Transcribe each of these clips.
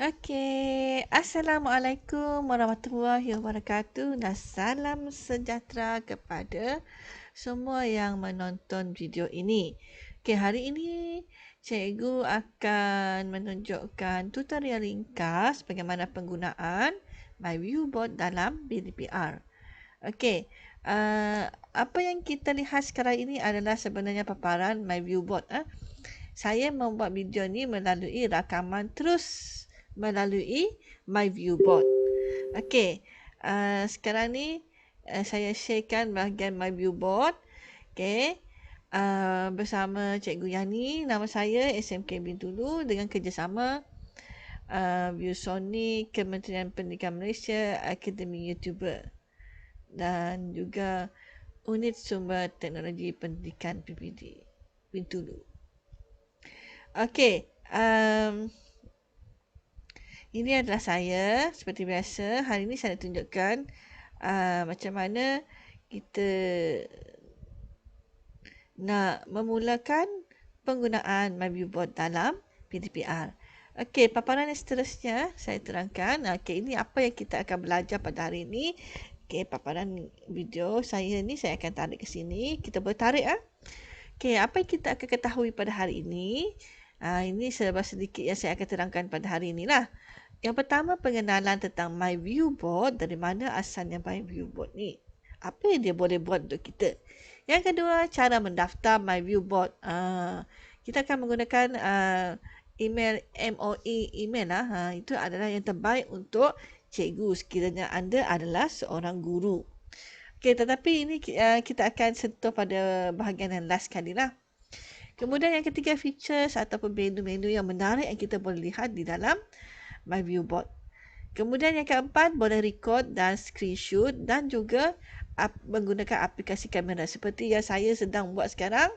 Okey, Assalamualaikum warahmatullahi wabarakatuh dan salam sejahtera kepada semua yang menonton video ini. Okey, hari ini cikgu akan menunjukkan tutorial ringkas bagaimana penggunaan MyViewBoard dalam PDPR. Okey, apa yang kita lihat sekarang ini adalah sebenarnya paparan MyViewBoard. Saya membuat video ni melalui rakaman terus melalui MyViewBoard. Okey, sekarang ni saya sharekan bahagian MyViewBoard. Okey, bersama Cikgu Yani, nama saya SMK Bintulu dengan kerjasama ViewSonic, Kementerian Pendidikan Malaysia, Akademi YouTuber dan juga Unit Sumber Teknologi Pendidikan PPD Bintulu. Okey, ini adalah saya seperti biasa. Hari ini saya tunjukkan macam mana kita nak memulakan penggunaan MyViewBoard dalam PDPR. Okey, paparan yang seterusnya saya terangkan. Okey, ini apa yang kita akan belajar pada hari ini. Okey, paparan video saya ni saya akan tarik ke sini. Kita boleh tarik Okey, apa yang kita akan ketahui pada hari ini? Ini sedikit yang saya akan terangkan pada hari ini lah. Yang pertama, pengenalan tentang MyViewBoard. Dari mana asalnya MyViewBoard ni? Apa yang dia boleh buat untuk kita? Yang kedua, cara mendaftar MyViewBoard. Kita akan menggunakan email MOE email lah. Itu adalah yang terbaik untuk cikgu sekiranya anda adalah seorang guru. Okey, tetapi ini kita akan sentuh pada bahagian yang last kali lah. Kemudian yang ketiga, features ataupun menu-menu yang menarik yang kita boleh lihat di dalam MyViewBoard. Kemudian yang keempat, boleh record dan screenshot dan juga menggunakan aplikasi kamera seperti yang saya sedang buat sekarang,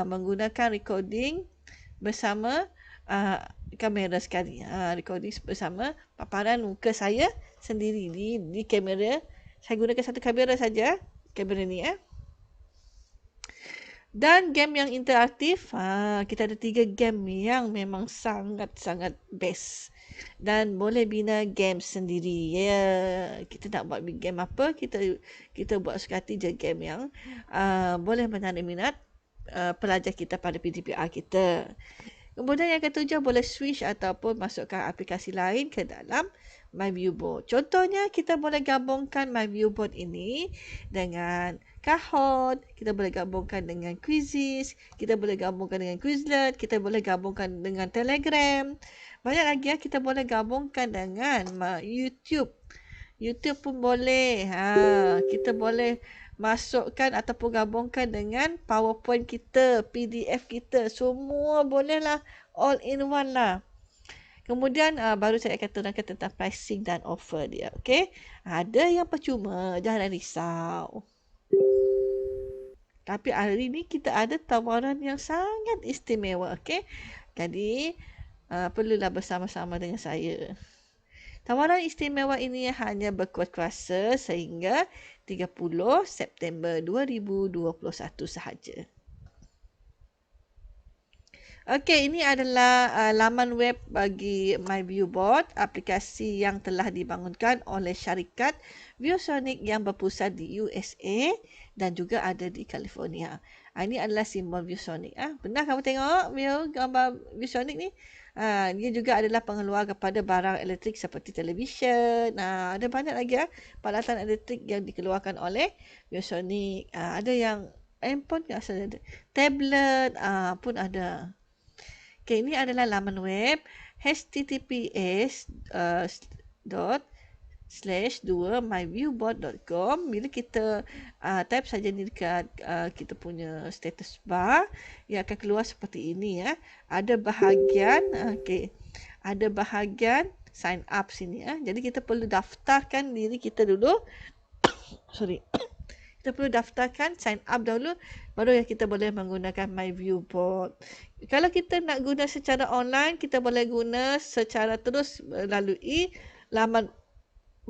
menggunakan recording bersama kamera sekali. Recording bersama paparan muka saya sendiri di kamera. Saya gunakan satu kamera saja, kamera ni Dan game yang interaktif, kita ada 3 game yang memang sangat-sangat best. Dan boleh bina game sendiri. Ya, kita nak buat game apa, kita buat suka hati je game yang boleh menarik minat pelajar kita pada PDPR kita. Kemudian yang ketujuh, boleh switch ataupun masukkan aplikasi lain ke dalam MyViewBoard. Contohnya, kita boleh gabungkan MyViewBoard ini dengan Kahoot, kita boleh gabungkan dengan Quizzes, kita boleh gabungkan dengan Quizlet, kita boleh gabungkan dengan Telegram. Banyak lagi kita boleh gabungkan dengan YouTube. YouTube pun boleh. Kita boleh masukkan ataupun gabungkan dengan PowerPoint kita, PDF kita. Semua bolehlah. All in one lah. Kemudian baru saya akan terangkan tentang pricing dan offer dia. Okey. Ada yang percuma, jangan risau. Tapi hari ini kita ada tawaran yang sangat istimewa. Okey. Jadi perlulah bersama-sama dengan saya. Tawaran istimewa ini hanya berkuasa sehingga 30 September 2021 sahaja. Okey, ini adalah laman web bagi MyViewBoard, aplikasi yang telah dibangunkan oleh syarikat ViewSonic yang berpusat di USA dan juga ada di California. Ini adalah simbol ViewSonic. Pernah kamu tengok gambar ViewSonic ni? Dia juga adalah pengeluar kepada barang elektrik seperti televisyen. Ada banyak lagi peralatan elektrik yang dikeluarkan oleh ViewSonic. Ada yang handphone, tablet pun ada. Okay, ini adalah laman web https://myviewboard.com. Bila kita type saja ni dekat kita punya status bar, ia akan keluar seperti ini Ada bahagian ada bahagian sign up sini Jadi kita perlu daftarkan diri kita dulu. Sorry. Kita perlu daftarkan, sign up dahulu, baru kita boleh menggunakan MyViewBoard. Kalau kita nak guna secara online, kita boleh guna secara terus melalui laman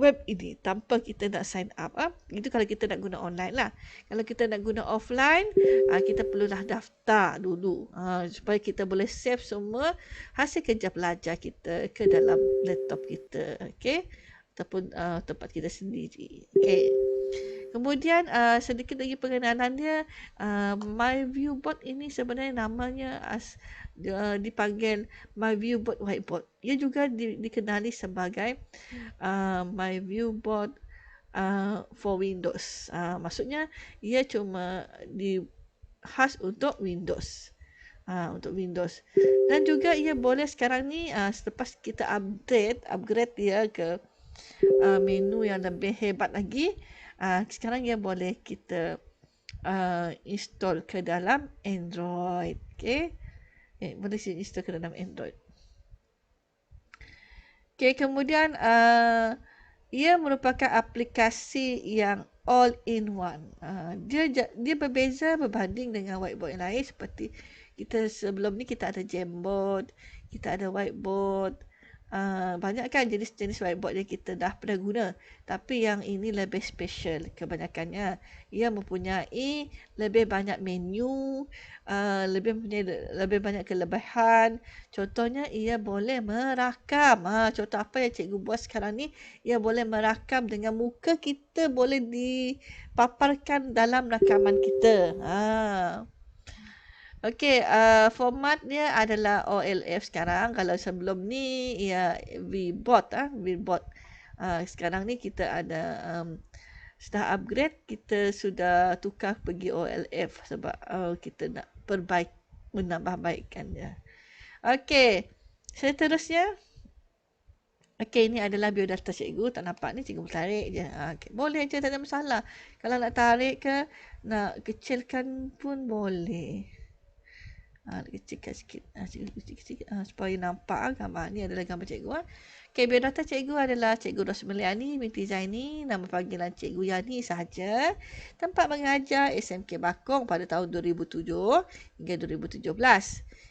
web ini tanpa kita nak sign up. Itu kalau kita nak guna online lah. Kalau kita nak guna offline, kita perlulah daftar dulu supaya kita boleh save semua hasil kerja pelajar kita ke dalam laptop kita. Okay? Ataupun tempat kita sendiri. Okay. Kemudian sedikit lagi pengenalan dia, MyViewBoard ini sebenarnya namanya dipanggil MyViewBoard Whiteboard. Ia juga dikenali sebagai MyViewBoard for Windows. Maksudnya ia cuma khas untuk Windows. Untuk Windows. Dan juga ia boleh sekarang ni selepas kita upgrade dia ke menu yang lebih hebat lagi, sekarang ia boleh kita install ke dalam Android. Okay. Boleh install ke dalam Android. Okay, kemudian ia merupakan aplikasi yang all in one. Dia berbeza berbanding dengan whiteboard yang lain, seperti kita sebelum ni kita ada Jamboard, kita ada whiteboard. Banyak kan jenis-jenis whiteboard yang kita dah pernah guna, tapi yang ini lebih special. Kebanyakannya ia mempunyai lebih banyak menu, lebih banyak kelebihan. Contohnya ia boleh merakam. Contoh apa yang cikgu buat sekarang ni, ia boleh merakam dengan muka kita, boleh dipaparkan dalam rakaman kita. Okey, format dia adalah OLF sekarang. Kalau sebelum ni ia VBoard. VBoard. Sekarang ni kita ada setelah upgrade, kita sudah tukar pergi OLF sebab kita nak menambah baikkannya. Okey, seterusnya. Okey, ini adalah biodata cikgu. Tak nampak ni, cikgu tarik je. Okay. Boleh je, tak ada masalah. Kalau nak tarik ke, nak kecilkan pun boleh. Kecilkan sikit. Sikit supaya nampak gambar. Ni adalah gambar cikgu. Okay, biodata cikgu adalah Cikgu Rosmiliani binti Zaini. Nama panggilan Cikgu Yani sahaja. Tempat mengajar SMK Bakong pada tahun 2007 hingga 2017.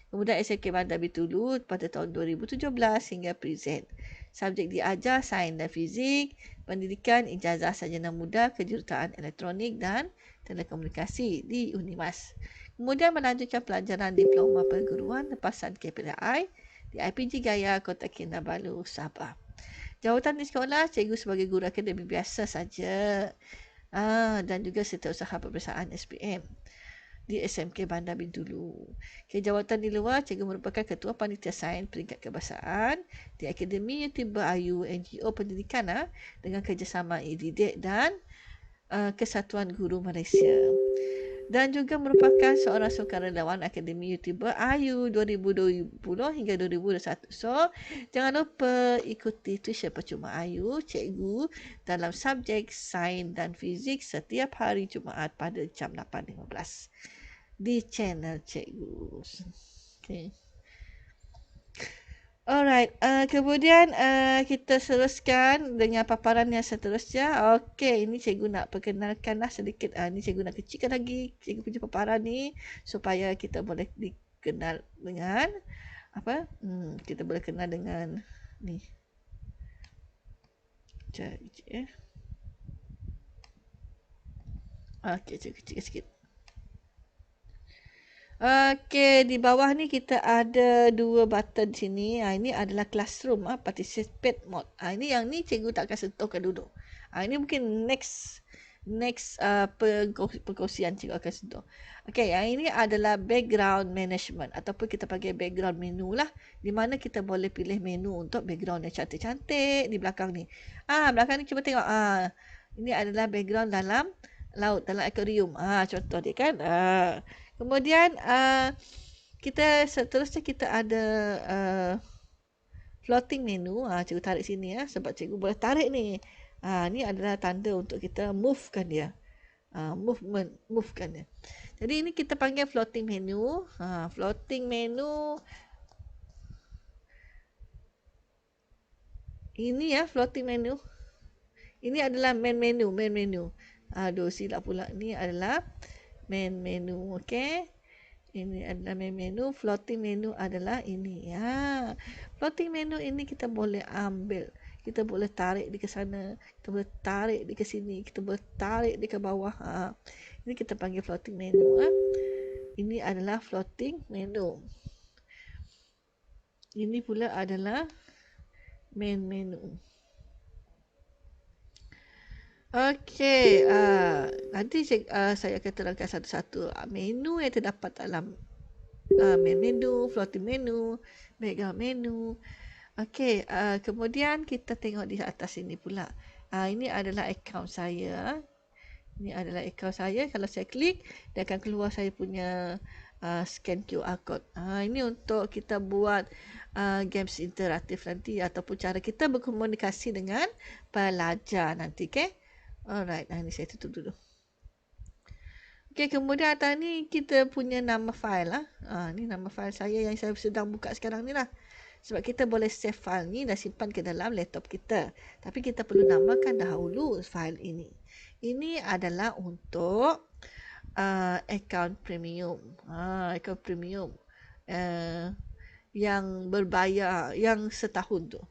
Kemudian SMK Bandar Bintulu pada tahun 2017 hingga present. Subjek diajar sains dan fizik, pendidikan ijazah sarjana muda kejuruteraan elektronik dan telekomunikasi di Unimas. Kemudian melanjutkan pelajaran diploma perguruan lepasan KPDI di IPG Gaya, Kota Kinabalu, Sabah. Jawatan di sekolah, cikgu sebagai guru akademik biasa saja. Dan juga setiausaha peperiksaan SPM di SMK Bandar Bintulu. Jawatan di luar, cikgu merupakan ketua panitia sains peringkat kebahasaan di Akademi YouTuber Ayu NGO Pendidikan dengan kerjasama IDIDIK dan Kesatuan Guru Malaysia. Dan juga merupakan seorang sukarelawan Akademi YouTuber Ayu 2020 hingga 2021. So, jangan lupa ikuti tuition percuma Ayu, cikgu dalam subjek sains dan fizik setiap hari Jumaat pada jam 8.15 di channel cikgu. Okay. Alright, kemudian kita teruskan dengan paparan yang seterusnya. Okey, ini cikgu nak perkenalkanlah sedikit. Ini cikgu nak kecilkan lagi cikgu punya paparan ni supaya kita boleh dikenal dengan apa? Kita boleh kenal dengan ni. Okey, cikgu kecilkan sikit. Okey, di bawah ni kita ada dua button sini. Ini adalah classroom, participate mode. Ini yang ni cikgu tak akan sentuhkan dulu. Ini mungkin next perkongsian cikgu akan sentuh. Okey, ini adalah background management ataupun kita panggil background menu lah, di mana kita boleh pilih menu untuk background yang cantik-cantik di belakang ni. Belakang ni cuba tengok. Ini adalah background dalam laut, dalam akuarium. Contoh dia kan. Kemudian kita seterusnya kita ada floating menu. Cikgu tarik sini sebab cikgu boleh tarik ni. Ni adalah tanda untuk kita movekan dia. Movekan dia. Jadi ini kita panggil floating menu. Floating menu. Ini floating menu. Ini adalah main menu. Silap pula. Ini adalah main menu. Okey. Ini adalah main menu. Floating menu adalah ini. Floating menu ini kita boleh ambil. kita boleh tarik dia ke sana, kita boleh tarik dia ke sini, kita boleh tarik dia ke bawah. Ini kita panggil floating menu. Ini adalah floating menu. Ini pula adalah main menu. Okey, nanti saya akan terangkan satu-satu menu yang terdapat dalam main menu, floating menu, background menu. Okey, kemudian kita tengok di atas ini pula. Ini adalah akaun saya. Ini adalah akaun saya. Kalau saya klik, dia akan keluar saya punya scan QR code. Ini untuk kita buat games interaktif nanti ataupun cara kita berkomunikasi dengan pelajar nanti. Okay? Alright, ini saya tutup dulu. Okay, kemudian atas ni kita punya nama file lah. Ni nama file saya yang saya sedang buka sekarang ni lah. Sebab kita boleh save file ni dan simpan ke dalam laptop kita. Tapi kita perlu namakan dahulu file ini. Ini adalah untuk account premium. Account premium yang berbayar, yang setahun tu.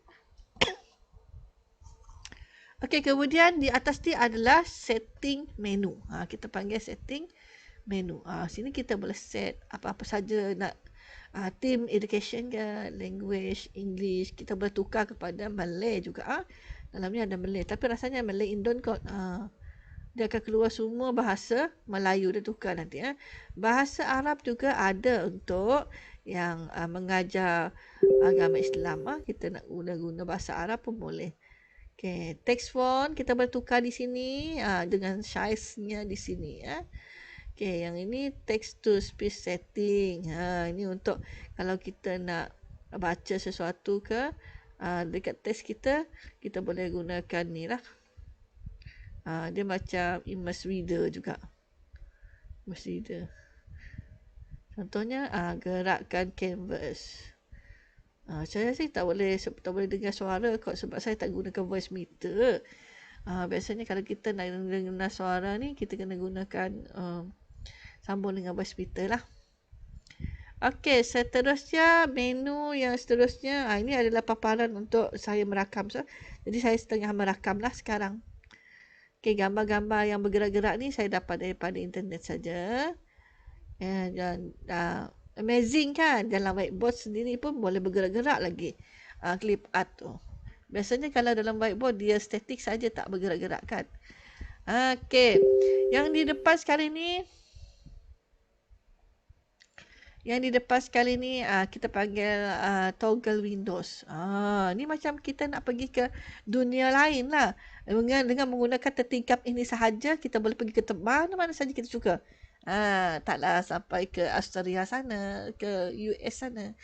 Okey, kemudian di atas ni adalah setting menu. Kita panggil setting menu. Sini kita boleh set apa-apa saja nak theme education ke, language, English. Kita boleh tukar kepada Malay juga. Dalam ni ada Malay. Tapi rasanya Malay Indon kot. Dia akan keluar semua bahasa Melayu dia tukar nanti. Bahasa Arab juga ada untuk yang mengajar agama Islam. Kita nak guna bahasa Arab pun boleh. Okay, text font kita boleh tukar di sini dengan size-nya di sini. Okay, yang ini text to speech setting. Ini untuk kalau kita nak baca sesuatu ke dekat teks kita, kita boleh gunakan ni lah. Dia macam immerse reader juga. Immerse reader. Contohnya gerakkan canvas. Saya sih tak boleh dengar suara kot sebab saya tak gunakan voice meter. Biasanya kalau kita nak dengar suara ni, kita kena gunakan sambung dengan voice meter lah. Okey, seterusnya menu yang seterusnya, ini adalah paparan untuk saya merakam. Jadi saya setengah merakam lah sekarang. Okey, gambar-gambar yang bergerak-gerak ni saya dapat daripada internet saja. Dan amazing kan, dalam whiteboard sendiri pun boleh bergerak-gerak lagi clip art tu. Biasanya kalau dalam whiteboard dia statik saja, tak bergerak-gerak kan. Okey, yang di depan sekali ni kita panggil toggle windows. Ni macam kita nak pergi ke dunia lain lah. Dengan menggunakan tertingkap ini sahaja, kita boleh pergi ke mana-mana saja kita suka. Taklah sampai ke Australia sana, ke US sana.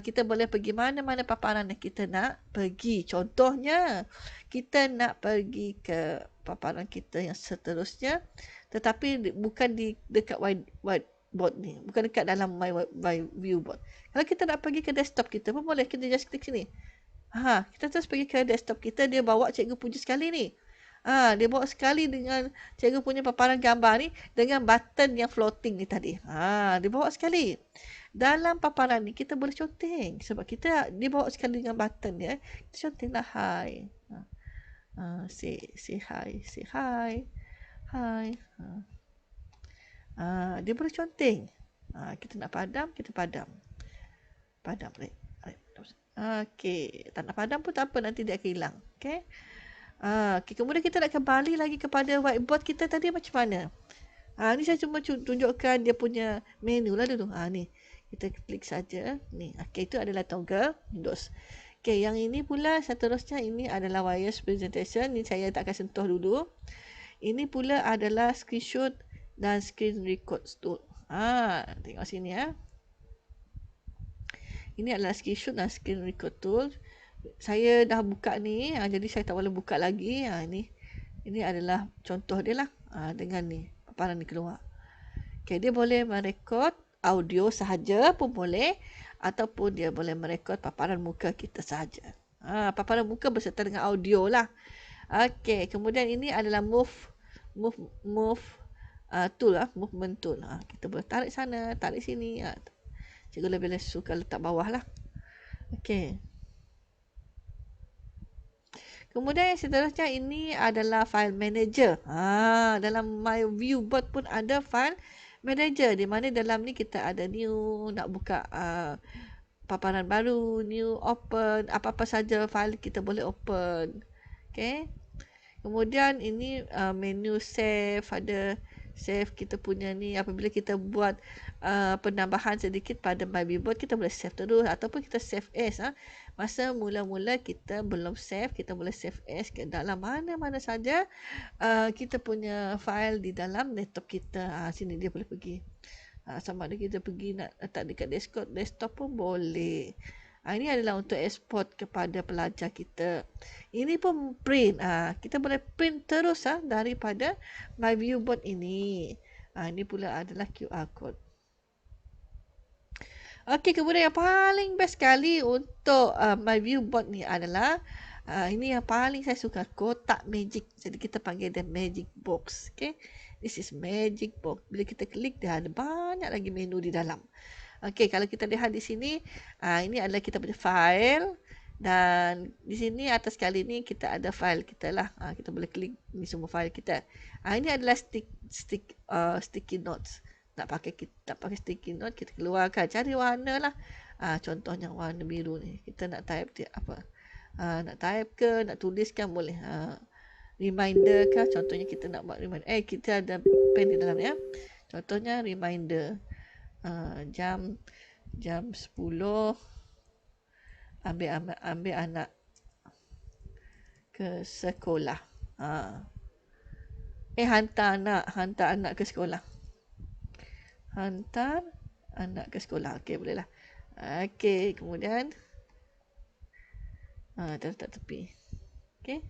Kita boleh pergi mana-mana paparan yang kita nak pergi. Contohnya, kita nak pergi ke paparan kita yang seterusnya, tetapi bukan dekat whiteboard ni. Bukan dekat dalam my viewboard. Kalau kita nak pergi ke desktop kita pun boleh. Kita just klik sini. Kita terus pergi ke desktop kita. Dia bawa cikgu punya sekali ni. Dia bawa sekali dengan cikgu punya paparan gambar ni dengan button yang floating ni tadi. Dia bawa sekali. Dalam paparan ni kita boleh conteng sebab dia bawa sekali dengan button dia. Kita contenglah hi. Say hi, say hi. Hi. Dia boleh conteng. Kita nak padam, kita padam. Padam. Okey, tak nak padam pun tak apa, nanti dia akan hilang. Okey. Okay, kemudian kita nak kembali lagi kepada whiteboard kita tadi macam mana. Ni saya cuma tunjukkan dia punya menu lah dulu. Ni kita klik saja. Ni, okay, itu adalah toggle Windows. Okay, yang ini pula seterusnya ini adalah wireless presentation. Ni saya tak akan sentuh dulu. Ini pula adalah screenshot dan screen record tool. Tengok sini ya. Ini adalah screenshot dan screen record tool. Saya dah buka ni, jadi saya tak boleh buka lagi. Ini adalah contoh dia lah. Dengan ni, paparan ni keluar. Okay, dia boleh merekod audio sahaja pun boleh. Ataupun dia boleh merekod paparan muka kita sahaja. Paparan muka berserta dengan audio lah. Okay, kemudian ini adalah move tool lah. Movement tool. Kita boleh tarik sana, tarik sini. Cikgu lebih suka letak bawah lah. Okay. Kemudian yang seterusnya ini adalah file manager. Dalam My Viewboard pun ada file manager di mana dalam ni kita ada new, nak buka paparan baru, new, open, apa-apa saja file kita boleh open. Okay. Kemudian ini menu save, ada save kita punya ni apabila kita buat penambahan sedikit pada My Viewboard, kita boleh save terus ataupun kita save as. Masa mula-mula kita belum save, kita boleh save as ke dalam mana-mana saja kita punya file di dalam laptop kita. Sini dia boleh pergi. Sama ada kita pergi nak letak dekat desktop pun boleh. Ini adalah untuk export kepada pelajar kita. Ini pun print. Kita boleh print terus daripada My Viewboard ini. Ini pula adalah QR code. Okey, kemudian yang paling best sekali untuk My Viewboard ni adalah ini yang paling saya suka, kotak magic. Jadi kita panggil dia magic box. Okay. This is magic box. Bila kita klik, dia ada banyak lagi menu di dalam. Okey, kalau kita lihat di sini, ini adalah kita punya file. Dan di sini atas kali ni kita ada file kita lah. Kita boleh klik ni semua file kita. Ini adalah sticky notes. Nak pakai sticky note, kita keluarkan. Cari warna lah. Contohnya warna biru ni. Kita nak type dia apa. Nak type ke, nak tuliskan boleh. Reminder ke, contohnya kita nak buat reminder. Kita ada pen di dalam ya. Contohnya reminder. Jam 10 ambil anak ke sekolah. Hantar anak ke sekolah. Hantar anak ke sekolah. Okey, boleh lah. Okey, kemudian letak tepi. Okey.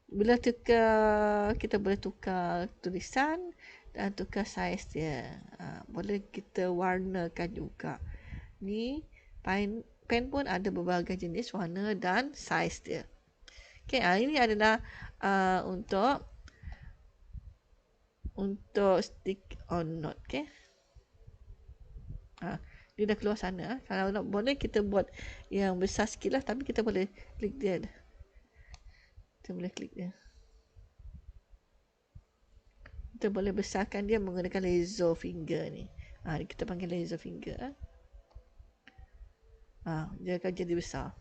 Bila tukar, kita boleh tukar tulisan dan tukar saiz dia. Boleh kita warnakan juga. Ni pen pun ada berbagai jenis warna dan saiz dia. Okay, ini adalah untuk stick on note. Okay. Dia dah keluar sana. Kalau nak boleh kita buat yang besar sikit lah, tapi kita boleh klik dia. Kita boleh klik dia. Kita boleh besarkan dia menggunakan laser finger ni. Kita panggil laser finger. Dia akan jadi besar.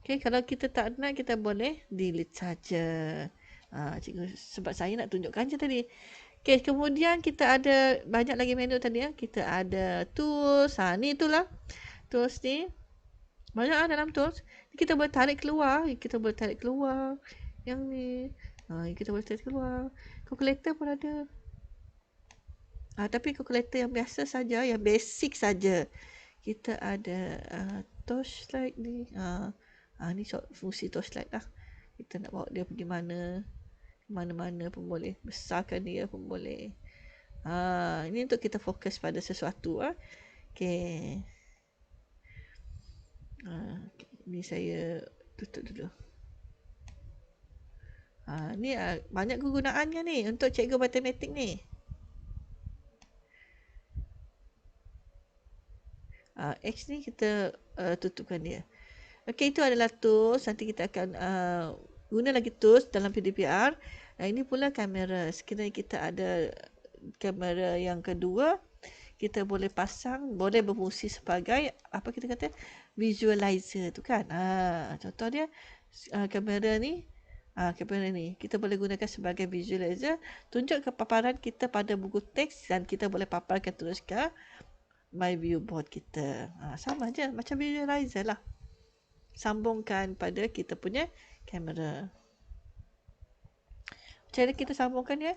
Okay, kalau kita tak nak, kita boleh delete saja. Cikgu, sebab saya nak tunjukkan je tadi. Okay, kemudian kita ada banyak lagi menu tadi ya. Kita ada tools. Ni itulah. Tools ni. Banyak dalam tools. Kita boleh tarik keluar. Yang ni. Kita boleh tarik keluar. Calculator pun ada. Tapi calculator yang biasa saja, yang basic saja. Kita ada torchlight ni. Ni fungsi torchlight lah. Kita nak bawa dia pergi mana-mana pun boleh. Besarkan dia pun boleh. Ini untuk kita fokus pada sesuatu. Okay. Ni saya tutup dulu. Ni banyak kegunaannya ni untuk cikgu matematik ni. X ni kita tutupkan dia. Okey, itu adalah tools. Nanti kita akan guna lagi tools dalam PDPR. Ini pula kamera. Sekiranya kita ada kamera yang kedua, kita boleh pasang, boleh berfungsi sebagai apa kita kata visualizer tu kan. Contoh dia kamera ni. Kamera ni kita boleh gunakan sebagai visualizer, tunjuk ke paparan kita pada buku teks dan kita boleh paparkan terus ke My Viewboard kita. Sama je macam visualizer lah. Sambungkan pada kita punya kamera. Macam mana kita sambungkan dia?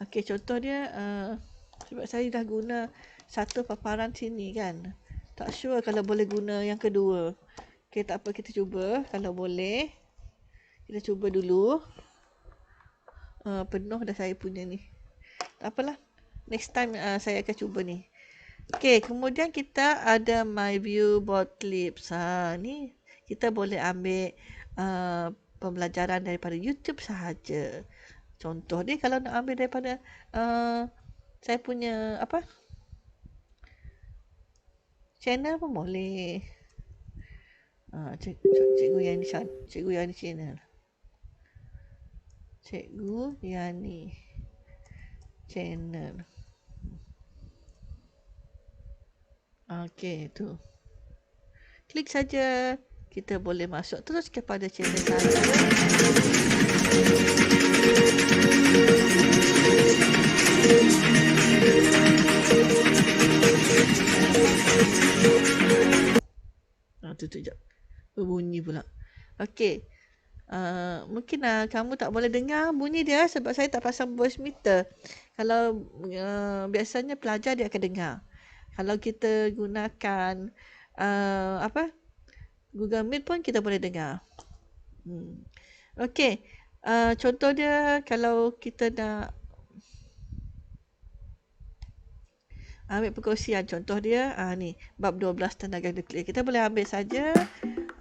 Okey, contoh dia sebab saya dah guna satu paparan sini kan. Tak sure kalau boleh guna yang kedua. Okey, tak apa, kita cuba. Kalau boleh, kita cuba dulu. Penuh dah saya punya ni. Tak apalah. Next time saya akan cuba ni. Okey, kemudian kita ada My Viewboard Clips. Ni kita boleh ambil pembelajaran daripada YouTube sahaja. Contoh dia kalau nak ambil daripada saya punya channel pun boleh. Cikgu Yani Cikgu Yani channel. Cikgu Yani channel. Okey, tu. Klik saja. Kita boleh masuk terus kepada channel saya. Tu sekejap. Berbunyi pula. Okey. Mungkin kamu tak boleh dengar bunyi dia sebab saya tak pasang voice meter. Kalau biasanya pelajar dia akan dengar. Kalau kita gunakan Google Meet pun kita boleh dengar. Okey. Contoh dia kalau kita nak ambil perkongsian, contoh dia ni bab 12 tenaga nuklear. Kita boleh ambil saja.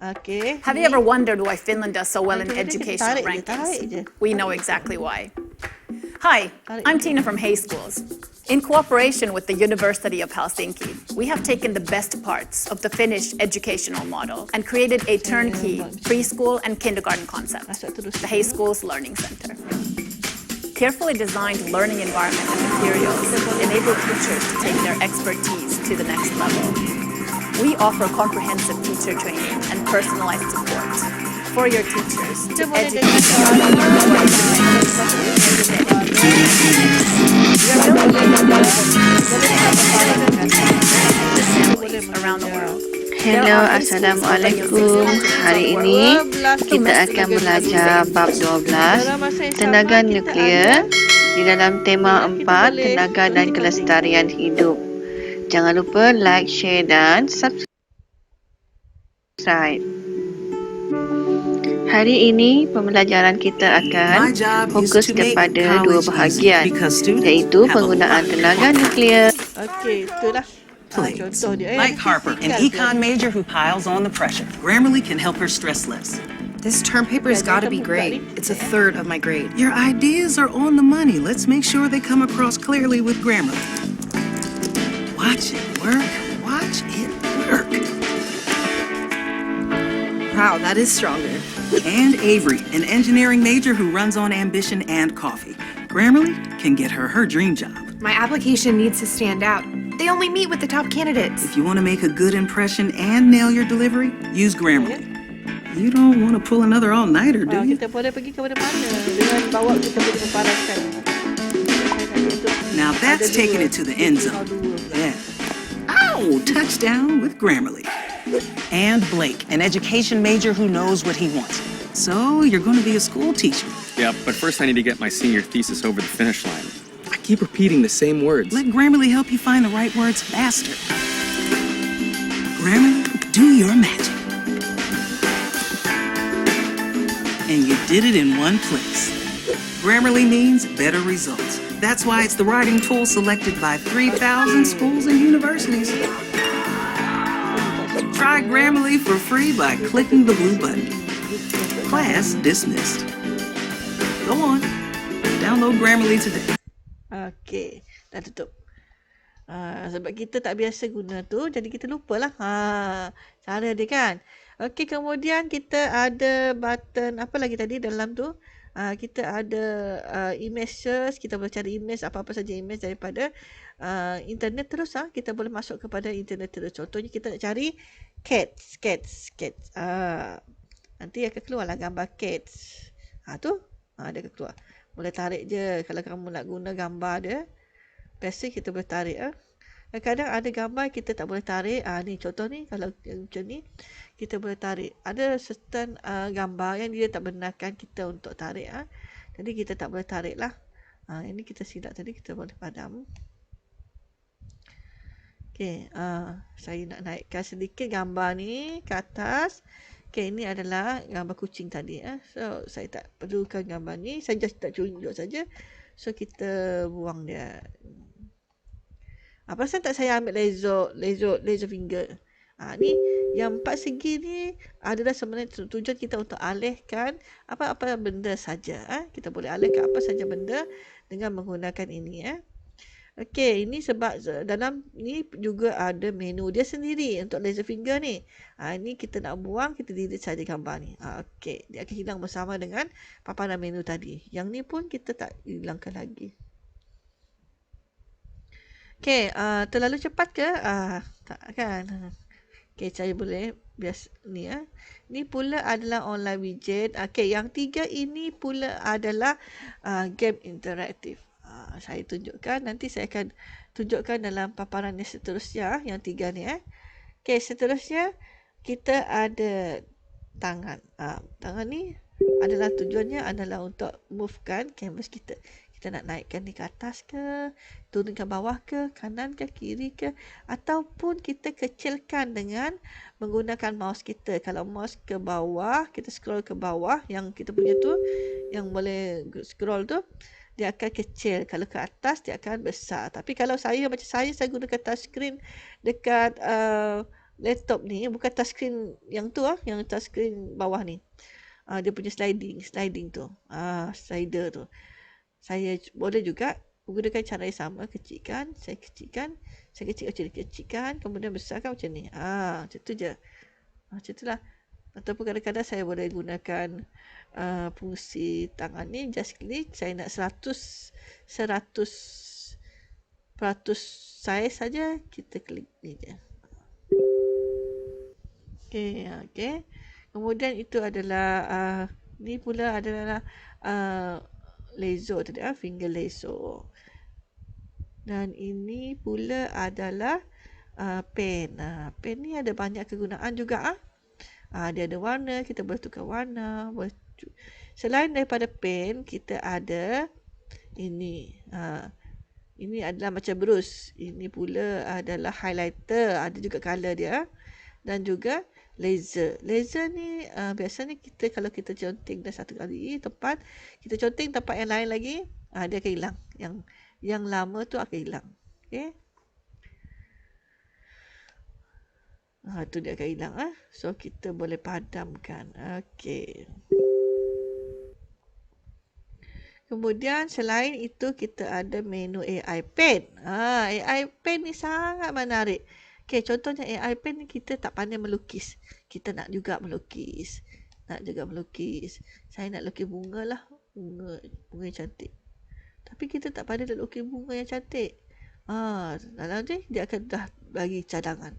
Okay. Have you ever wondered why Finland does so well in educational rankings? We know exactly why. Hi, I'm Tina from Hay Schools. In cooperation with the University of Helsinki, we have taken the best parts of the Finnish educational model and created a turnkey preschool and kindergarten concept, the Hay Schools Learning Center. Carefully designed learning environment and materials enable teachers to take their expertise to the next level. We offer comprehensive teacher training and personalized support for your teachers to educate around the world. Hello, Assalamualaikum. Hari ini kita akan belajar bab 12 tenaga nuklear di dalam tema 4 tenaga dan kelestarian hidup. Jangan lupa like, share dan subscribe. Hari ini pembelajaran kita akan fokus kepada dua bahagian, iaitu penggunaan tenaga nuklear. Okey, itulah. Contoh dia. Like Harper, an econ major who piles on the pressure. Grammarly can help her stress less. This term paper's got to be great. It's a third of my grade. Your ideas are on the money. Let's make sure they come across clearly with Grammarly. Watch it work. Watch it work. Wow, that is stronger. And Avery, an engineering major who runs on ambition and coffee. Grammarly can get her dream job. My application needs to stand out. They only meet with the top candidates. If you want to make a good impression and nail your delivery, use Grammarly. You don't want to pull another all-nighter, do you? Kita boleh pergi ke mana-mana dengan bawa kita boleh memparaskan. Now that's taking it to the end zone. Yeah. Oh, touchdown with Grammarly. And Blake, an education major who knows what he wants. So you're going to be a school teacher. Yeah, but first I need to get my senior thesis over the finish line. I keep repeating the same words. Let Grammarly help you find the right words faster. Grammarly, do your magic. And you did it in one place. Grammarly means better results. That's why it's the writing tool selected by 3,000 schools and universities. Try Grammarly for free by clicking the blue button. Class dismissed. Go on, download Grammarly today. Okey, dah tutup. Sebab kita tak biasa guna tu, jadi kita lupalah. Cara dia kan. Okey, kemudian kita ada button apa lagi tadi dalam tu? Kita ada image search, kita boleh cari image apa-apa saja image daripada internet terus. Kita boleh masuk kepada internet terus. Contohnya kita nak cari cats. Nanti akan keluarlah gambar cats. Tu dia akan keluar. Boleh tarik je kalau kamu nak guna gambar dia. Biasa kita boleh tarik. Kadang-kadang ada gambar kita tak boleh tarik. Ni contoh ni kalau macam ni kita boleh tarik. Ada certain gambar yang dia tak benarkan kita untuk tarik. Jadi kita tak boleh tarik lah. Ini kita silap tadi, kita boleh padam. Okey, saya nak naikkan sedikit gambar ni ke atas. Okey, ini adalah gambar kucing tadi. So, saya tak perlukan gambar ni. Saya just tak tunjuk saja. So, kita buang dia. Pasal tak saya ambil laser finger. Ni yang 4 segi ni adalah sebenarnya tujuan kita untuk alihkan apa-apa benda saja. Kita boleh alihkan apa saja benda dengan menggunakan ini. Okey, ini sebab dalam ni juga ada menu dia sendiri untuk laser finger ni. Ini kita nak buang, kita delete saja gambar ni. Okey, dia akan hilang bersama dengan paparan menu tadi. Yang ni pun kita tak hilangkan lagi. Okey, terlalu cepat ke? Tak kan. Okey, saya boleh bias ni Ni pula adalah online widget. Okey, yang 3 ini pula adalah game interaktif. Saya tunjukkan, nanti saya akan tunjukkan dalam paparan yang seterusnya, yang 3 ni Okey, seterusnya kita ada tangan. Tangan ni adalah tujuannya adalah untuk movekan canvas kita. Kita nak naikkan ni ke atas ke, turunkan bawah ke, kanan ke, kiri ke, ataupun kita kecilkan dengan menggunakan mouse kita. Kalau mouse ke bawah, kita scroll ke bawah, yang kita punya tu, yang boleh scroll tu, dia akan kecil. Kalau ke atas, dia akan besar. Tapi kalau saya, macam saya gunakan touchscreen dekat laptop ni, bukan touchscreen yang tu yang touchscreen bawah ni. Dia punya sliding tu. Slider tu. Saya boleh juga menggunakan cara yang sama, kecilkan, saya kecilkan, kemudian besarkan macam ni. Macam tu je. Macam tu lah. Ataupun kadang-kadang saya boleh gunakan fungsi tangan ni, just click, saya nak 100% size saja, kita klik ni je. Okey. Kemudian itu adalah ni pula adalah laser tadi, finger laser. Dan ini pula adalah pen. Pen ni ada banyak kegunaan juga. Dia ada warna, kita boleh tukar warna. Selain daripada pen, kita ada ini. Ini adalah macam brush. Ini pula adalah highlighter. Ada juga color dia. Dan juga laser. Laser ni biasanya kita kalau kita conteng dah satu kali tempat, kita conteng tempat yang lain lagi, dia akan hilang. Yang lama tu akan hilang. Okey. Tu dia akan hilang. So kita boleh padamkan. Okey. Kemudian selain itu kita ada menu AI Pen. AI Pen ni sangat menarik. Okay, contohnya AI Pen ni kita tak pandai melukis. Kita nak juga melukis. Saya nak lukis bunga lah. Bunga yang cantik. Tapi kita tak pandai nak lukis bunga yang cantik. Dalam ni dia akan dah bagi cadangan.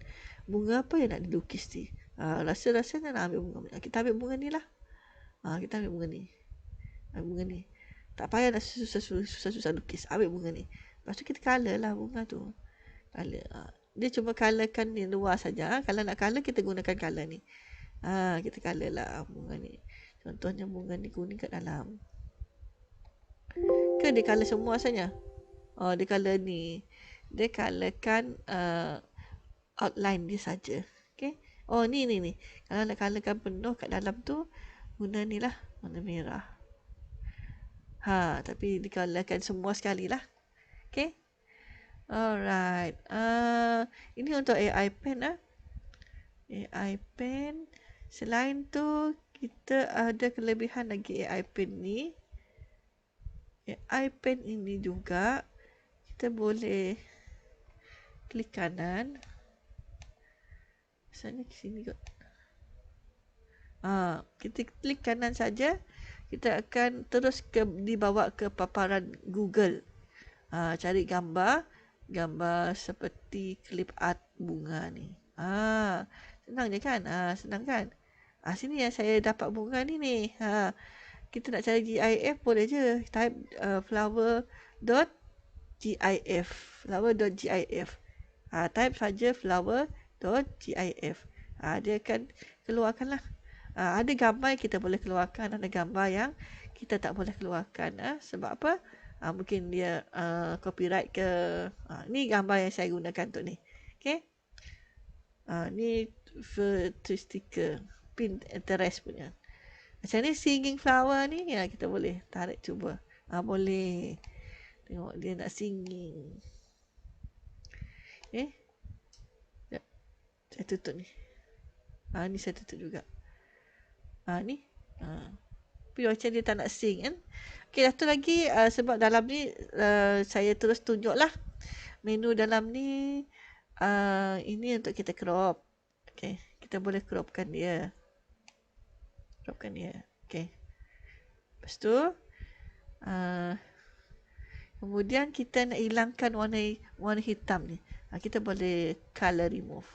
Bunga apa yang nak dilukis ni? Rasa-rasanya nak ambil bunga. Kita ambil bunga ni lah. Kita ambil bunga ni. Tak payah nak susah-susah lukis. Ambil bunga ni. Lepas tu kita colour lah bunga tu. Colour. Dia cuma colourkan di luar saja. Kalau nak colour, kita gunakan colour ni. Kita colour lah bunga ni. Contohnya bunga ni kuning kat dalam. Ke dia colour semua saja? Dia colour ni. Dia colourkan outline dia saja. Okay? Ni. Kalau nak colourkan penuh kat dalam tu, guna ni lah. Warna merah. Tapi dia colourkan semua sekali lah. Okay? Alright. Ini untuk AI Pen. AI Pen. Selain tu, kita ada kelebihan lagi AI Pen ni. AI Pen ini juga, kita boleh klik kanan. Misalnya ke sini kot. Kita klik kanan saja. Kita akan terus dibawa ke paparan Google. Cari gambar seperti clip art bunga ni. Senang je kan? Senang kan? Sini yang saya dapat bunga ni. Kita nak cari GIF boleh je. Type flower.gif. Type saja flower.gif. Dia akan keluarkan lah. Ada gambar yang kita boleh keluarkan. Ada gambar yang kita tak boleh keluarkan. Sebab apa? Mungkin dia copyright ke. Ni gambar yang saya gunakan untuk ni. Okay. Ni stiker Pinterest punya. Macam ni singing flower ni, kita boleh tarik cuba. Boleh. Tengok dia nak singing. Okay. Saya tutup ni. Ni saya tutup juga. Ni. Tapi macam dia tak nak sing kan. Okay, satu lagi sebab dalam ni saya terus tunjuk lah menu dalam ni, ini untuk kita crop. Okay, kita boleh cropkan dia. Okay. Lepas tu, kemudian kita nak hilangkan warna hitam ni. Kita boleh color remove.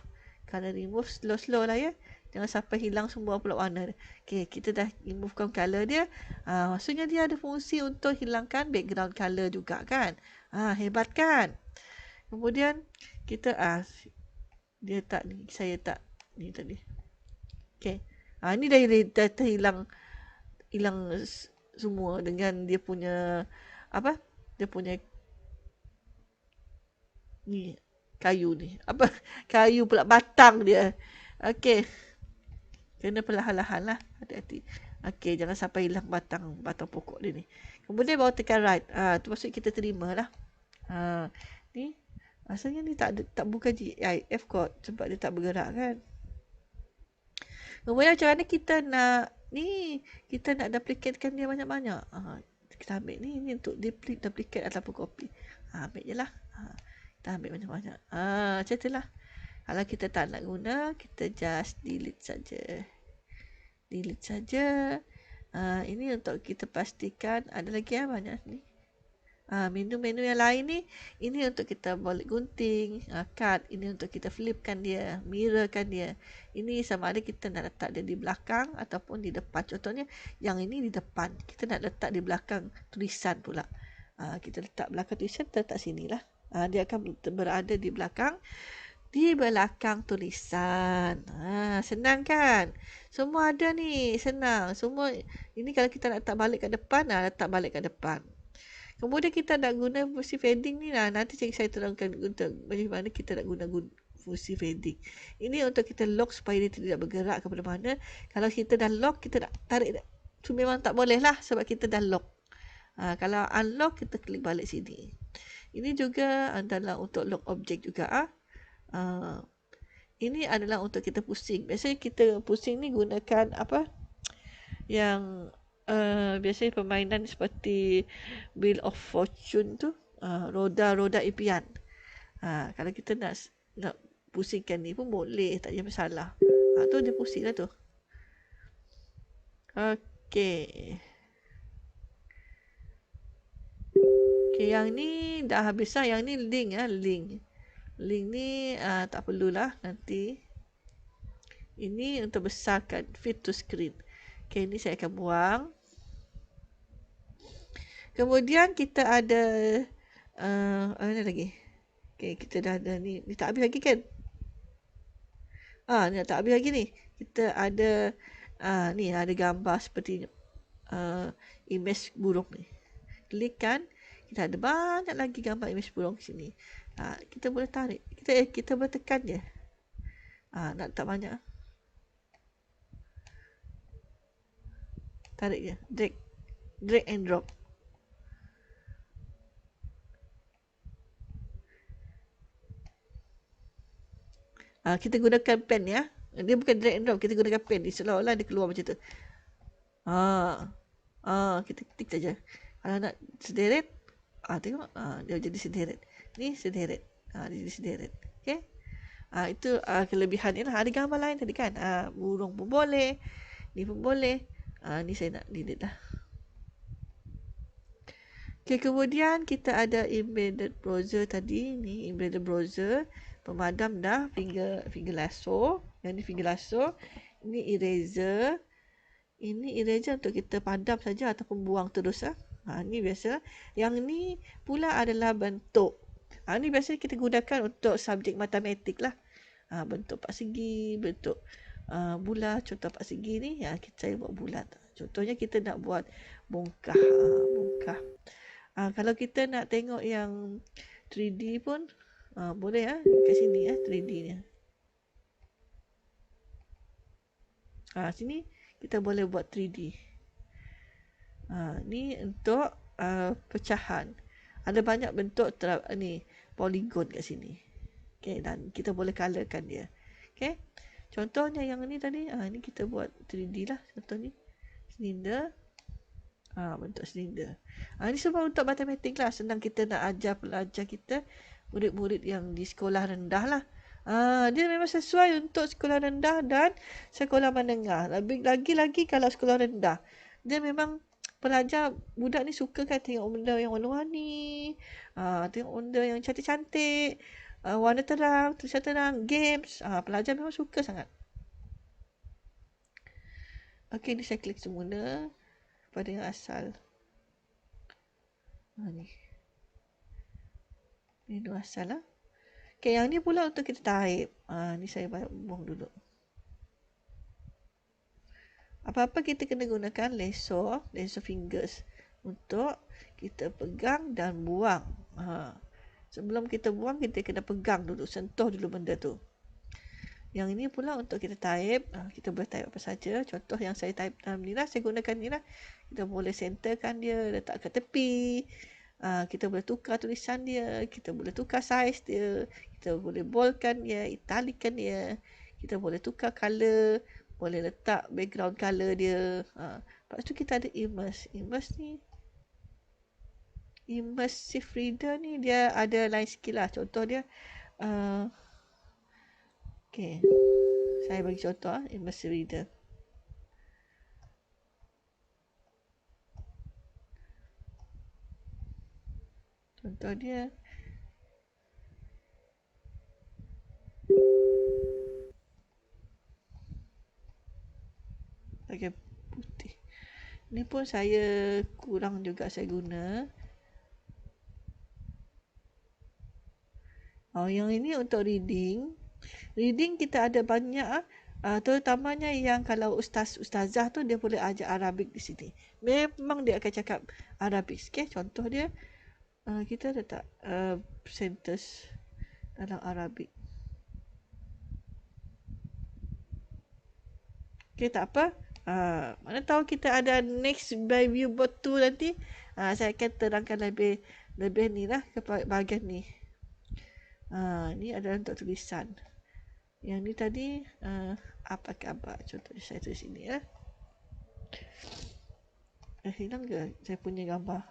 Color remove slow-slow lah ya. Jangan sampai hilang semua pula warna dia. Okay, kita dah removekan color dia. Maksudnya dia ada fungsi untuk hilangkan background color juga kan. Hebat kan? Kemudian kita dia tak ni, saya tak ni tadi. Okay. Ni dah terhilang semua dengan dia punya dia punya ni kayu ni. Kayu pula batang dia. Okey. Kena perlahan-lahan lah. Hati-hati. Okey, jangan sampai hilang batang pokok dia ni. Kemudian baru tekan right. Tu maksud kita terima lah. Ni asalnya ni tak bukan GIF kot sebab dia tak bergerak kan. Kemudian macam mana kita nak duplicatekan dia banyak-banyak. Kita ambil ni untuk duplicate ataupun copy. Ambil je lah. Kita ambil banyak-banyak. Macam tu lah. Kalau kita tak nak guna, kita just delete saja. Ini untuk kita pastikan. Ada lagi banyak ni. Menu-menu yang lain ni, ini untuk kita boleh gunting, cut, ini untuk kita flipkan dia, mirrorkan dia. Ini sama ada kita nak letak dia di belakang ataupun di depan. Contohnya yang ini di depan, kita nak letak di belakang tulisan pula. Kita letak belakang tulisan, kita letak sini lah. Dia akan berada di belakang tulisan. Senang kan? Semua ada ni, senang. Semua ini kalau kita nak letak balik kat depan, letak balik kat depan. Kemudian kita nak guna fungsi fading ni lah. Nanti saya terangkan bagaimana kita nak guna fungsi fading. Ini untuk kita lock supaya dia tidak bergerak ke mana-mana. Kalau kita dah lock, kita nak tarik. So, memang tak boleh lah sebab kita dah lock. Kalau unlock, kita klik balik sini. Ini juga adalah untuk lock objek juga. Ini adalah untuk kita pusing. Biasanya kita pusing ni gunakan yang biasanya permainan seperti Wheel of Fortune tu, roda-roda impian. Kalau kita nak pusingkan ni pun boleh, tak ada masalah. Tu dia pusing lah tu. Okey, yang ni dah habis lah. Yang ni link ni tak perlulah nanti. Ini untuk besarkan fit to screen. Okey, ini saya akan buang. Kemudian kita ada mana lagi? Okey, kita dah ada ni tak habis lagi kan? Ni tak habis lagi ni. Kita ada ni ada gambar seperti image burung ni. Klikkan, kita ada banyak lagi gambar image burung di sini. Kita boleh tarik. Kita boleh tekan je. Nak tak banyak. Tarik je. Drag and drop. Kita gunakan pen ya. Dia bukan drag and drop. Kita gunakan pen. Seolah-olah dia keluar macam tu. Kita ketik saja. Kalau nak sederet. Tengok. Dia jadi sederet. Ni sederet. Dia jadi sederet. Okay. Itu kelebihan ni lah. Ada gambar lain tadi kan. Burung pun boleh. Ni pun boleh. Ni saya nak delete lah. Okay, kemudian kita ada embedded browser tadi. Ni embedded browser. Pemadam dah finger lasso. Yang ni finger lasso. Ini eraser. Ini eraser untuk kita padam saja ataupun buang terus. Ni biasa. Yang ni pula adalah bentuk. Ni biasa kita gunakan untuk subjek matematik lah. Bentuk persegi, bentuk bulat. Contoh persegi ni, saya buat bulat. Contohnya kita nak buat bongkah. Kalau kita nak tengok yang 3D pun, boleh kat sini 3D ni. Sini kita boleh buat 3D. Ni untuk pecahan. Ada banyak bentuk ni poligon kat sini. Okay, dan kita boleh colorkan dia. Okay. Contohnya yang ni tadi, ni kita buat 3D lah. Contoh ni silinder. Bentuk silinder. Ni semua untuk matematik lah. Senang kita nak ajar pelajar kita murid-murid yang di sekolah rendah lah. Dia memang sesuai untuk sekolah rendah dan sekolah menengah. Lagi-lagi kalau sekolah rendah. Dia memang pelajar budak ni suka kan tengok benda yang warna-warni. Tengok benda yang cantik-cantik. Warna terang, tulisan terang, games. Pelajar memang suka sangat. Okey, ni saya klik semula pada yang asal. Ni. Menu asal lah. Okay, yang ni pula untuk kita type. Ni saya buang dulu. Apa-apa kita kena gunakan laser fingers untuk kita pegang dan buang. Sebelum kita buang, kita kena pegang dulu, sentuh dulu benda tu. Yang ini pula untuk kita type. Kita boleh type apa saja. Contoh yang saya type dalam ni lah, saya gunakan ni lah. Kita boleh centerkan dia, letak ke tepi. Kita boleh tukar tulisan dia, kita boleh tukar saiz dia, kita boleh boldkan dia, italickan dia, kita boleh tukar color, boleh letak background color dia. Lepas tu kita ada immerse ni, immersive reader ni dia ada lain skill lah. Contoh dia okay, saya bagi contoh immersive reader. Contoh dia bagian putih. Ni pun saya kurang juga saya guna. Yang ini untuk reading. Reading kita ada banyak. Terutamanya yang kalau ustazah tu dia boleh ajar Arabic di sini. Memang dia akan cakap Arabic. Okay, contoh dia. Kita letak sentence dalam Arabic. Okay, tak apa. Mana tahu kita ada next by viewboard 2 nanti. Saya akan terangkan lebih ni lah ke bahagian ni. Ni adalah untuk tulisan. Yang ni tadi apa khabar? Contoh saya tulis sini ya. Hilang ke saya punya gambar?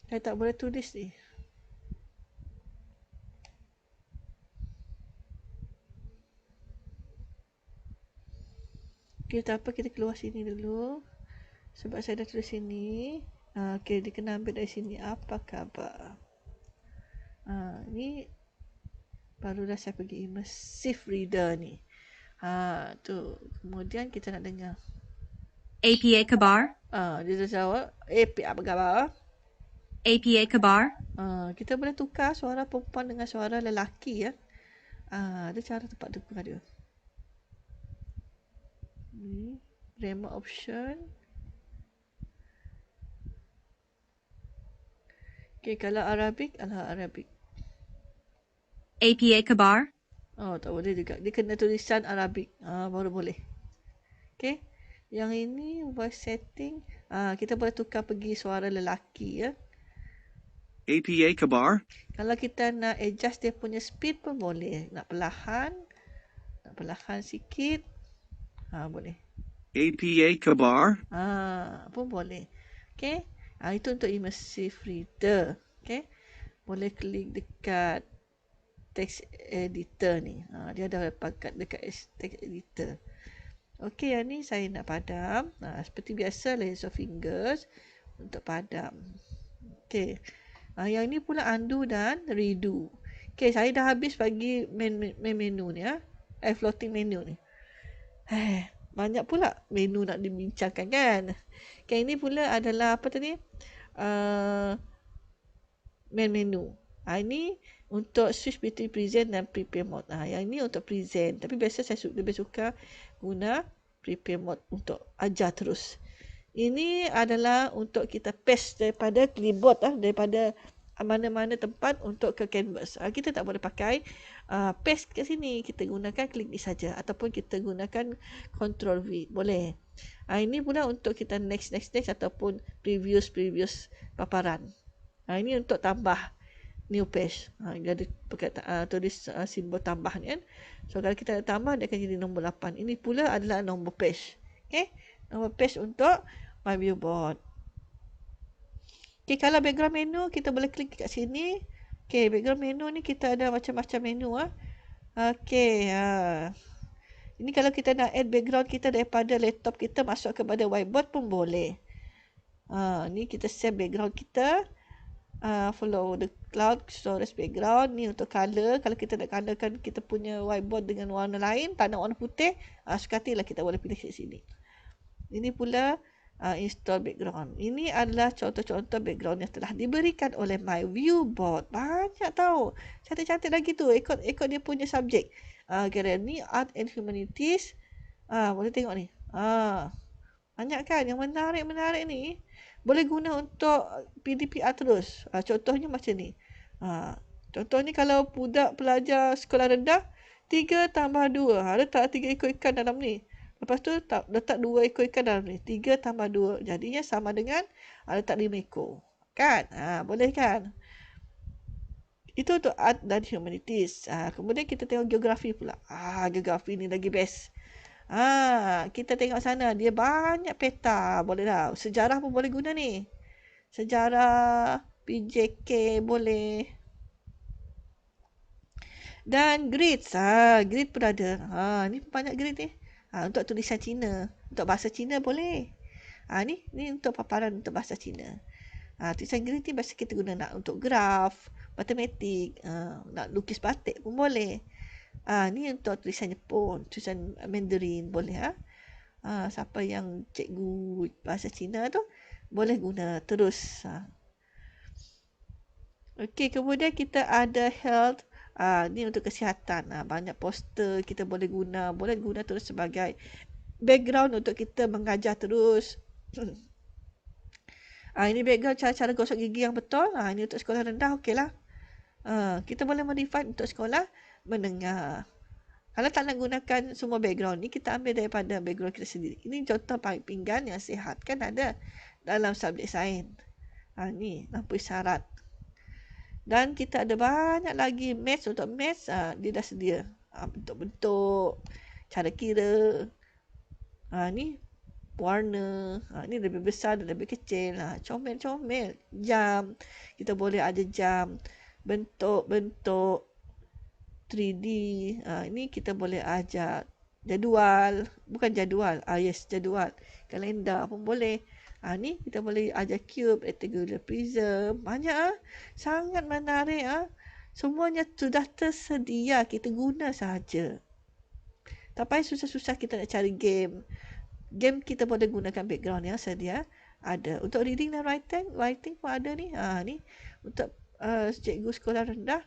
Saya tak boleh tulis ni. Okay, tak apa, kita keluar sini dulu. Sebab saya dah tulis sini. Okay, dia kena ambil dari sini. Apa khabar? Ni barulah saya pergi immersive reader ni. Tu. Kemudian kita nak dengar. APA khabar? Dia dah jawab. APA apa khabar? APA khabar? Kita boleh tukar suara perempuan dengan suara lelaki ya. Ada cara tempat tukar dia. Ni grammar option. Okay, kalau Arabic, Arabic. APA khabar? Tak boleh juga. Dia kena tulisan Arabic. Baru boleh. Okay. Yang ini voice setting. Kita boleh tukar pergi suara lelaki ya. APA khabar? Kalau kita nak adjust dia punya speed pun boleh. Nak perlahan sikit. Boleh. APA khabar? Pun boleh. Okay. Itu untuk immersive reader. Okay. Boleh klik dekat text editor ni. Dia ada pakat dekat text editor. Okay, yang ni saya nak padam. Seperti biasa, laser fingers untuk padam. Okay. Yang ni pula undo dan redo. Okay, saya dah habis bagi main menu ni. Floating menu ni. Banyak pula menu nak dibincangkan kan. Okay, ini pula adalah apa tadi? Main menu. Ini untuk switch between present dan prepare mode. Yang ini untuk present. Tapi biasa saya lebih suka guna prepare mode untuk ajar terus. Ini adalah untuk kita paste daripada clipboard daripada mana-mana tempat untuk ke canvas. Kita tak boleh pakai paste kat sini. Kita gunakan klik ni saja ataupun kita gunakan Ctrl V. Boleh. Ini pula untuk kita next ataupun previous paparan. Ini untuk tambah new page. Dia ada tulis simbol tambah ni kan. So kalau kita tambah dia akan jadi nombor 8. Ini pula adalah nombor page. Okay? Nombor page untuk my viewboard. Okay, kalau background menu, kita boleh klik kat sini. Okay, background menu ni kita ada macam-macam menu. Okay, ini kalau kita nak add background kita daripada laptop kita masuk kepada whiteboard pun boleh. Ni kita save background kita. Follow the cloud storage background. Ni untuk color. Kalau kita nak colorkan kita punya whiteboard dengan warna lain, tak nak warna putih, suka hatilah kita boleh pilih di sini. Ini pula install background. Ini adalah contoh-contoh background yang telah diberikan oleh My Viewboard. Banyak tahu. Cantik-cantik lagi tu. Ikut dia punya subjek. Ni Art and Humanities. Boleh tengok ni. Banyak kan yang menarik-menarik ni. Boleh guna untuk PDPR terus. Contohnya macam ni. Contohnya kalau budak pelajar sekolah rendah, 3 tambah 2. Letak 3 ekor ikan dalam ni. Lepas tu letak 2 ekor ikan dalam ni. 3 tambah 2. Jadinya sama dengan letak 5 ekor. Kan? Boleh kan? Itu untuk art dan humanities. Kemudian kita tengok geografi pula. Geografi ni lagi best. Kita tengok sana. Dia banyak peta. Boleh lah. Sejarah pun boleh guna ni. Sejarah, PJK boleh. Dan grids. Grid pun ada. Ni banyak grid ni. Untuk tulisan Cina. Untuk bahasa Cina boleh. Ni untuk paparan untuk bahasa Cina. Tulisan grid ni biasa kita guna nak untuk graf, matematik, nak lukis batik pun boleh. Ni untuk tulisan Jepun, tulisan Mandarin boleh. Siapa yang cikgu bahasa Cina tu boleh guna terus. Okey, kemudian kita ada health. Ni untuk kesihatan. Banyak poster kita boleh guna. Boleh guna terus sebagai background untuk kita mengajar terus. Ini background cara-cara gosok gigi yang betul. Ini untuk sekolah rendah, okey lah. Kita boleh modify untuk sekolah menengah. Kalau tak nak gunakan semua background ni, kita ambil daripada background kita sendiri. Ini contoh pinggan yang sihat. Kan ada dalam subjek sains. Ni lampu isyarat. Dan kita ada banyak lagi maths. Untuk maths, dia dah sedia. Bentuk-bentuk, cara kira. Ni warna. Ni lebih besar dan lebih kecil. Comel-comel. Jam. Kita boleh ada jam. Bentuk-bentuk 3D. Ini kita boleh ajar jadual. Bukan jadual. Yes, jadual. Kalendar pun boleh. Ni kita boleh ajar cube, rectangular prism. Banyak. Sangat menarik. Semuanya sudah tersedia. Kita guna sahaja. Tak payah susah-susah kita nak cari game. Game kita boleh gunakan background yang sedia ada. Untuk reading dan writing pun ada ni. Ni untuk cikgu sekolah rendah.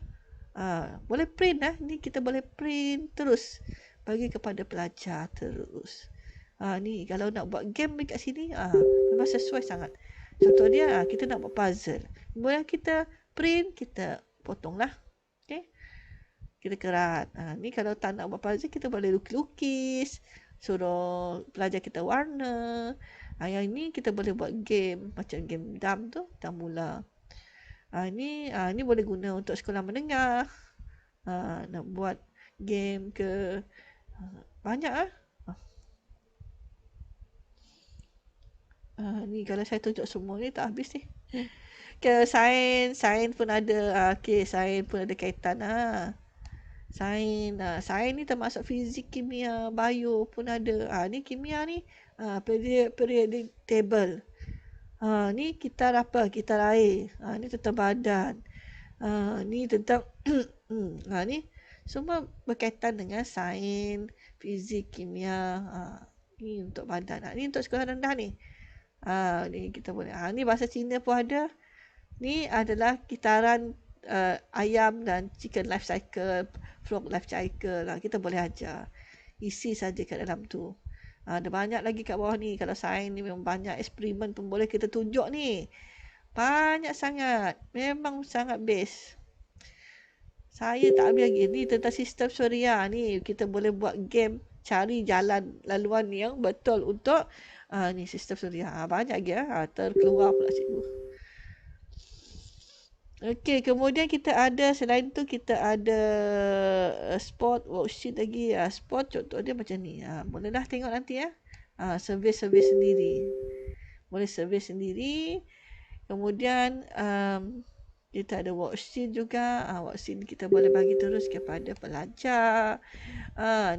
Boleh print. Ni kita boleh print terus bagi kepada pelajar terus. Ni kalau nak buat game dekat sini, memang sesuai sangat. Contoh dia, kita nak buat puzzle. Kemudian kita print, kita potonglah. Okay? Kita kerat. Ni kalau tak nak buat puzzle, kita boleh lukis. Suruh pelajar kita warna. Yang ini kita boleh buat game. Macam game dam tu, Damula. Ni boleh guna untuk sekolah menengah. Nak buat game ke. Banyak ni kalau saya tunjuk semua ni tak habis ni. Ke sains pun ada. Sains pun ada kaitan. Sains ni termasuk fizik, kimia, bio pun ada. Ni kimia ni periodic table. Ni kitar apa? Kitar air. Ni tentang badan. Ni tentang ni semua berkaitan dengan sains, fizik, kimia. Ni untuk badan. Ni untuk sekolah rendah ni. Ni kita boleh. Ni bahasa Cina pun ada. Ni adalah kitaran ayam dan chicken life cycle, frog life cycle. Kita boleh ajar. Isi saja kat dalam tu. Ada banyak lagi kat bawah ni. Kalau sains ni memang banyak eksperimen pun boleh kita tunjuk ni. Banyak sangat. Memang sangat best. Saya tak habis lagi. Ni tentang sistem suria. Ni kita boleh buat game cari jalan laluan yang betul untuk ni sistem suria. Banyak lagi. Terkeluar pula cikgu. Okey, kemudian kita ada, selain tu kita ada sport worksheet lagi. Sport contoh dia macam ni. Bolehlah tengok nanti survey sendiri. Boleh survey sendiri. Kemudian kita ada worksheet juga. Worksheet kita boleh bagi terus kepada pelajar.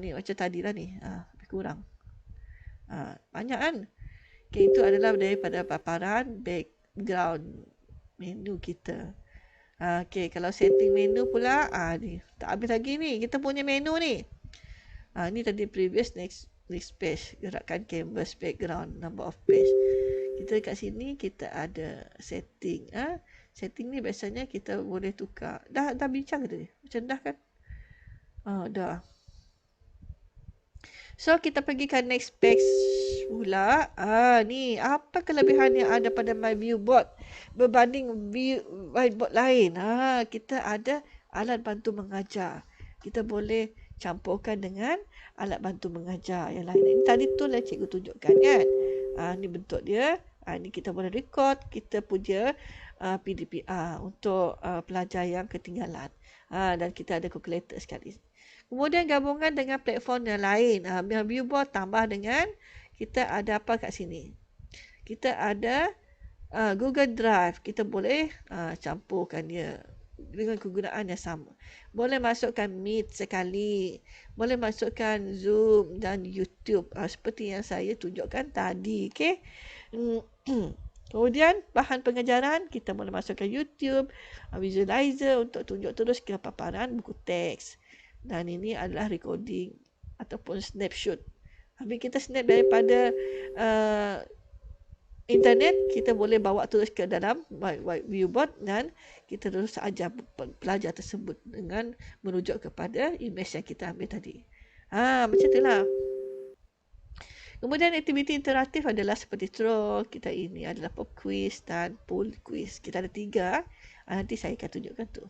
Ni macam tadi lah ni. Lebih kurang. Banyak kan? Okay, itu adalah daripada paparan background menu kita. Okay, kalau setting menu pula, ni tak habis lagi ni. Kita punya menu ni. Ni tadi previous, next page. Gerakkan canvas background, number of page. Kita kat sini kita ada setting. Setting ni biasanya kita boleh tukar. Dah bincang ke tadi? Macam dah kan? Dah. So kita pergi ke next page pula. Ni apa kelebihan yang ada pada My Viewboard berbanding whiteboard lain? Kita ada alat bantu mengajar. Kita boleh campurkan dengan alat bantu mengajar yang lain. Ini tadi tu lah cikgu tunjukkan kan. Ni bentuk dia. Ni kita boleh record kita punya PDPR untuk pelajar yang ketinggalan. Dan kita ada calculator sekali. Kemudian gabungan dengan platform yang lain. Viewboard tambah dengan kita ada apa kat sini. Kita ada Google Drive. Kita boleh campurkan dia dengan kegunaan yang sama. Boleh masukkan Meet sekali. Boleh masukkan Zoom dan YouTube. Seperti yang saya tunjukkan tadi. Okay? Kemudian bahan pengajaran kita boleh masukkan YouTube, visualizer untuk tunjuk terus ke paparan buku teks. Dan ini adalah recording ataupun snapshot. Habis kita snap daripada internet, kita boleh bawa terus ke dalam viewboard dan kita terus ajar pelajar tersebut dengan merujuk kepada image yang kita ambil tadi. Macam itulah. Kemudian aktiviti interaktif adalah seperti throw. Kita ini adalah pop quiz dan poll quiz. Kita ada 3. Nanti saya akan tunjukkan tu.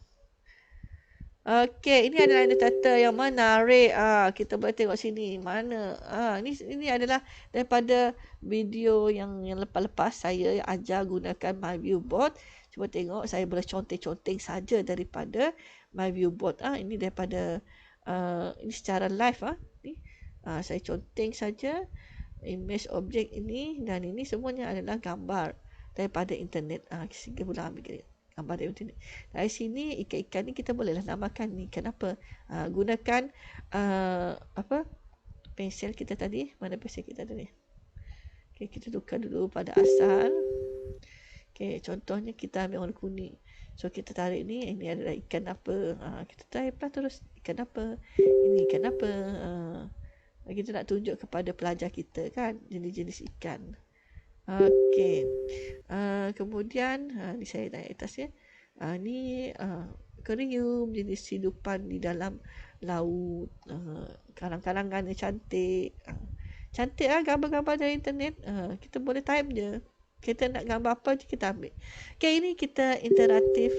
Okey, ini adalah indikator yang menarik. Kita boleh tengok sini. Mana? Ini adalah daripada video yang lepas-lepas saya ajar gunakan My Viewboard. Cuba tengok, saya boleh conteng-conteng saja daripada My Viewboard. Ini daripada ini secara live. Ni. Saya conteng saja image objek ini dan ini semuanya adalah gambar daripada internet. Kita boleh ambil gambar dari internet. Dari sini ikan-ikan ni kita bolehlah namakan ni. Kenapa? Gunakan pensel kita tadi. Mana pensel kita tadi? Okay, kita tukar dulu pada asal. Okay, contohnya kita ambil warna kuning. So kita tarik ni, ini adalah ikan apa. Kita tarik lah terus ikan apa. Ini ikan apa. Kita nak tunjuk kepada pelajar kita kan jenis-jenis ikan. Okey. Kemudian ni saya naik atas ya. Ni aquarium, jenis hidupan di dalam laut. Karang-karangan yang cantik. Cantik gambar-gambar dari internet. Kita boleh type je. Kita nak gambar apa je kita ambil. Okay, ini kita interaktif.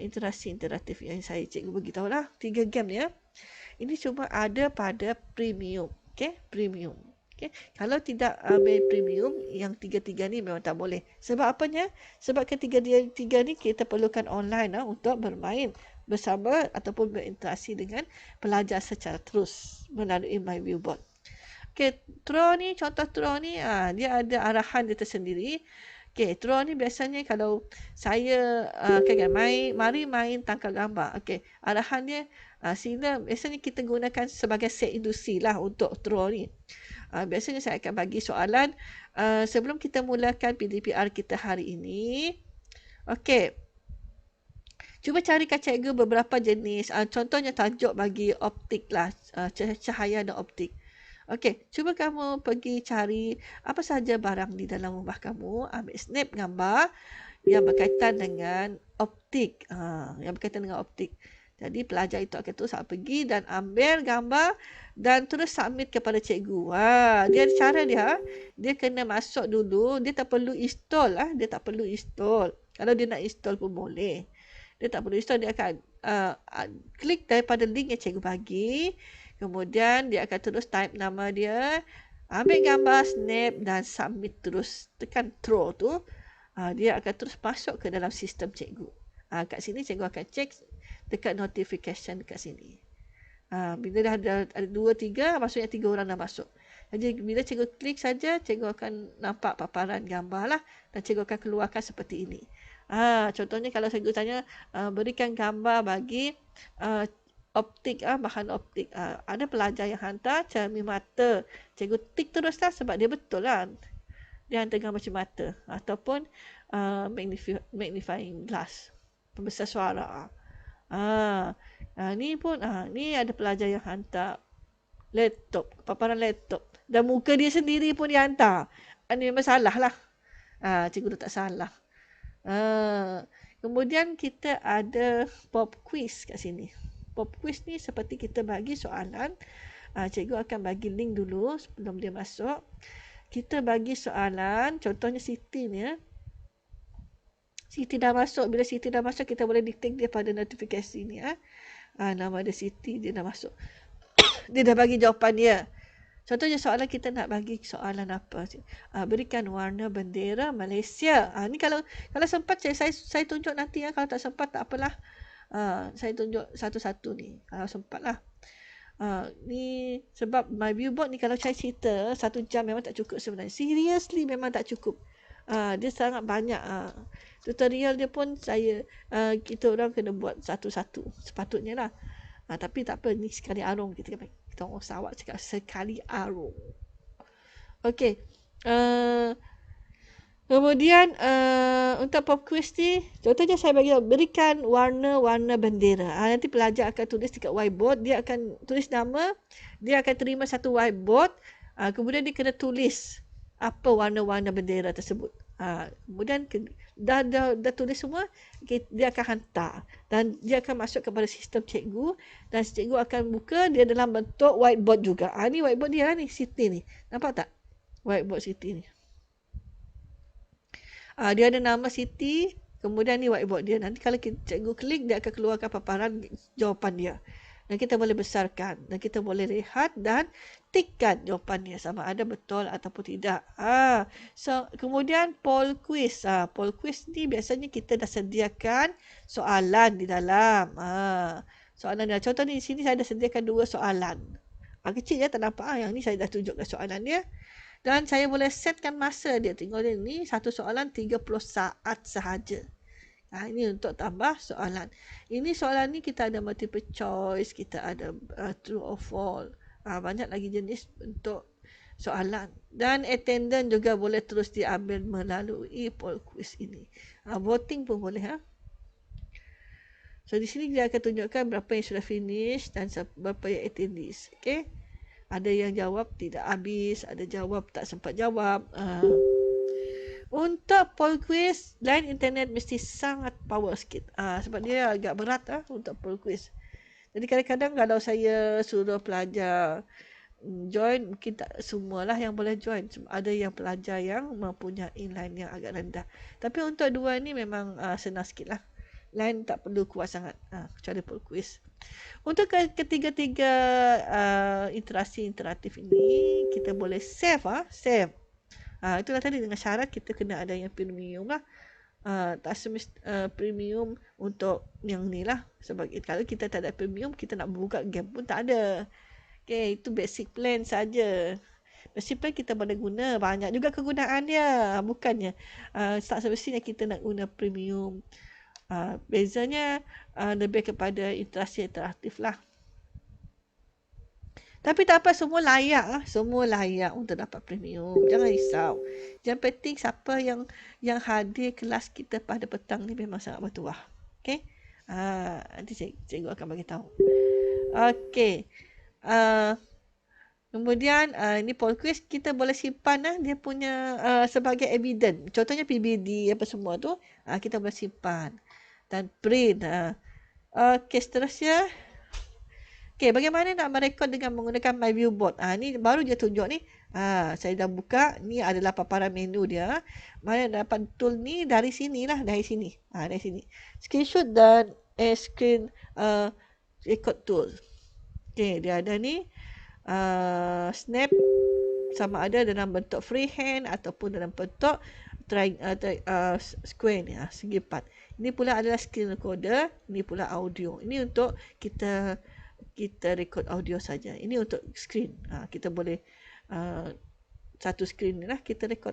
Interaksi interaktif yang saya cikgu beritahu lah. 3 game ya. Ini cuma ada pada premium. Okay, premium. Okay. Kalau tidak ambil premium, yang 3 ni memang tak boleh. Sebab apanya? Sebab ketiga ni kita perlukan online untuk bermain bersama ataupun berinteraksi dengan pelajar secara terus melalui My Viewboard. Okay, throw ni, contoh throw ni, dia ada arahan dia tersendiri. Okay, throw ni biasanya kalau saya mari main tangkap gambar. Okay, arahan dia sila biasanya kita gunakan sebagai set induksi lah untuk throw ni. Biasanya saya akan bagi soalan sebelum kita mulakan PDPR kita hari ini. Okey. Cuba carikan cikgu beberapa jenis. Contohnya tajuk bagi optik lah. Cahaya dan optik. Okey. Cuba kamu pergi cari apa saja barang di dalam rumah kamu. Ambil snap gambar yang berkaitan dengan optik. Yang berkaitan dengan optik. Jadi pelajar itu akan terus pergi dan ambil gambar dan terus submit kepada cikgu. Dia ada cara dia. Dia kena masuk dulu. Dia tak perlu install. Dia tak perlu install. Kalau dia nak install pun boleh. Dia tak perlu install. Dia akan klik daripada link yang cikgu bagi. Kemudian dia akan terus type nama dia. Ambil gambar, snap dan submit terus. Tekan throw tu. Dia akan terus masuk ke dalam sistem cikgu. Kat sini cikgu akan cek dekat notification dekat sini. Bila dah ada 2, 3, maksudnya 3 orang dah masuk. Jadi bila cikgu klik saja, cikgu akan nampak paparan gambar lah dan cikgu akan keluarkan seperti ini. Contohnya kalau cikgu tanya berikan gambar bagi optik, bahan optik. Ada pelajar yang hantar cermin mata. Cikgu tik teruslah sebab dia betul lah. Dia hantar gambar cermin mata ataupun magnifying glass, pembesar suara. Ni pun ni ada pelajar yang hantar laptop, paparan laptop. Dan muka dia sendiri pun dia hantar. Ini memang salah lah. Cikgu letak salah. Kemudian kita ada pop quiz kat sini. Pop quiz ni seperti kita bagi soalan. Cikgu akan bagi link dulu sebelum dia masuk. Kita bagi soalan, contohnya Siti ni. Siti dah masuk. Bila Siti dah masuk, kita boleh detect dia pada notifikasi ni. Nama dia Siti, dia dah masuk. Dia dah bagi jawapan dia. Contohnya soalan kita nak bagi soalan apa? Berikan warna bendera Malaysia. Ni kalau sempat saya tunjuk nanti ya. Kalau tak sempat tak apalah. Saya tunjuk satu-satu ni. Kalau sempat lah. Ni sebab my viewboard ni kalau saya cerita 1 jam memang tak cukup sebenarnya. Seriously memang tak cukup. Dia sangat banyak. Tutorial dia pun kita orang kena buat satu-satu. Sepatutnya lah. Tapi tak apa. Ni sekali arung kita orang Sarawak cakap sekali arung. Okey. Kemudian untuk pop quiz ni, contohnya saya bagi berikan warna-warna bendera. Nanti pelajar akan tulis dekat whiteboard, dia akan tulis nama, dia akan terima satu whiteboard, kemudian dia kena tulis apa warna-warna bendera tersebut. Kemudian dah tulis semua, dia akan hantar dan dia akan masuk kepada sistem cikgu dan cikgu akan buka dia dalam bentuk whiteboard juga. Ni whiteboard dia ni, Siti ni. Nampak tak? Whiteboard Siti ni. Dia ada nama Siti, kemudian ni whiteboard dia. Nanti kalau cikgu klik, dia akan keluarkan paparan jawapan dia. Dan kita boleh besarkan dan kita boleh lihat dan tikkan jawapan dia sama ada betul ataupun tidak. So kemudian poll quiz. Poll quiz ni biasanya kita dah sediakan soalan di dalam. Soalan dia. Contoh ni di sini saya dah sediakan 2 soalan. Kecil ya, tak nampak. Yang ni saya dah tunjukkan soalan dia. Dan saya boleh setkan masa dia. Tengok dia ni satu soalan 30 saat sahaja. Ini untuk tambah soalan. Ini soalan ni kita ada multiple choice, kita ada true or false. Banyak lagi jenis untuk soalan. Dan attendance juga boleh terus diambil melalui poll quiz ini. Voting pun boleh. So di sini dia akan tunjukkan berapa yang sudah finish dan berapa yang attendees. Okay. Ada yang jawab tidak habis, ada jawab tak sempat jawab. Untuk poll quiz, line internet mesti sangat power sikit. Sebab dia agak berat untuk poll quiz. Jadi kadang-kadang kalau saya suruh pelajar join, mungkin tak semualah yang boleh join. Ada yang pelajar yang mempunyai line yang agak rendah. Tapi untuk 2 ni memang senang sikit lah. Line tak perlu kuat sangat, kecuali poll quiz. Untuk ketiga-tiga interaksi interaktif ini, kita boleh save. Save. Itulah tadi dengan syarat kita kena ada yang premium lah. Tak semestinya premium untuk yang ni lah. Sebab kalau kita tak ada premium, kita nak buka game pun tak ada. Okay, itu basic plan saja. Basic plan kita boleh guna. Banyak juga kegunaan dia. Bukannya tak semestinya kita nak guna premium. Bezanya lebih kepada interaksi interaktif lah. Tapi tak apa, semua layak. Semua layak untuk dapat premium. Jangan risau. Yang penting siapa yang hadir kelas kita pada petang ni memang sangat bertuah. Okay? Nanti cikgu akan bagi tahu. Okay. Kemudian ini poll quiz kita boleh simpan dia punya sebagai evidence. Contohnya PBD apa semua tu kita boleh simpan dan print. Okay, seterusnya. Okay, bagaimana nak merekod dengan menggunakan My Viewboard? Ni baru je tunjuk ni. Saya dah buka. Ni adalah paparan menu dia. Mana dapat tool ni dari sini lah. Dari sini. Dari sini. Screenshot dan screen record tool. Okay, dia ada ni. Snap sama ada dalam bentuk freehand ataupun dalam bentuk square ni. Segi 4. Ini pula adalah screen recorder. Ini pula audio. Ini untuk kita record audio saja. Ini untuk screen. Kita boleh satu skrin ni lah kita rekod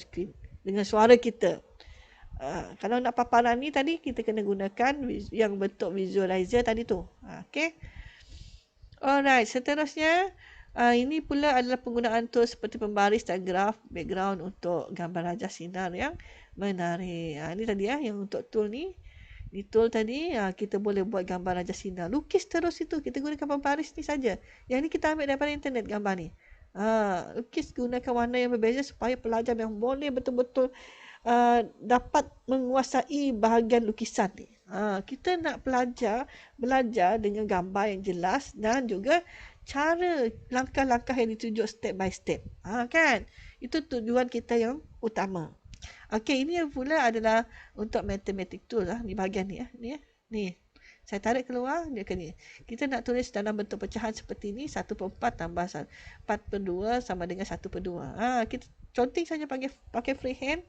skrin dengan suara kita. Kalau nak paparan ni tadi kita kena gunakan yang bentuk visualizer tadi tu. Okay. Alright, seterusnya ini pula adalah penggunaan tools seperti pembaris dan graf background untuk gambar rajah sinar yang menarik. Ini tadi yang untuk tool ni. Di tool tadi kita boleh buat gambar rajah sinar. Lukis terus itu. Kita gunakan pembaris ni saja. Yang ni kita ambil daripada internet gambar ni. Lukis gunakan warna yang berbeza supaya pelajar yang boleh betul-betul dapat menguasai bahagian lukisan ni. Kita nak belajar dengan gambar yang jelas dan juga cara langkah-langkah yang ditunjuk step by step. Kan? Itu tujuan kita yang utama. Okey, ini pula adalah untuk mathematic tool lah. Ni bahagian ni. Ni. Saya tarik keluar, dia akan ni. Kita nak tulis dalam bentuk pecahan seperti ni, 1/4 tambah 4/2 sama dengan 1/2. Kita counting saja pakai freehand.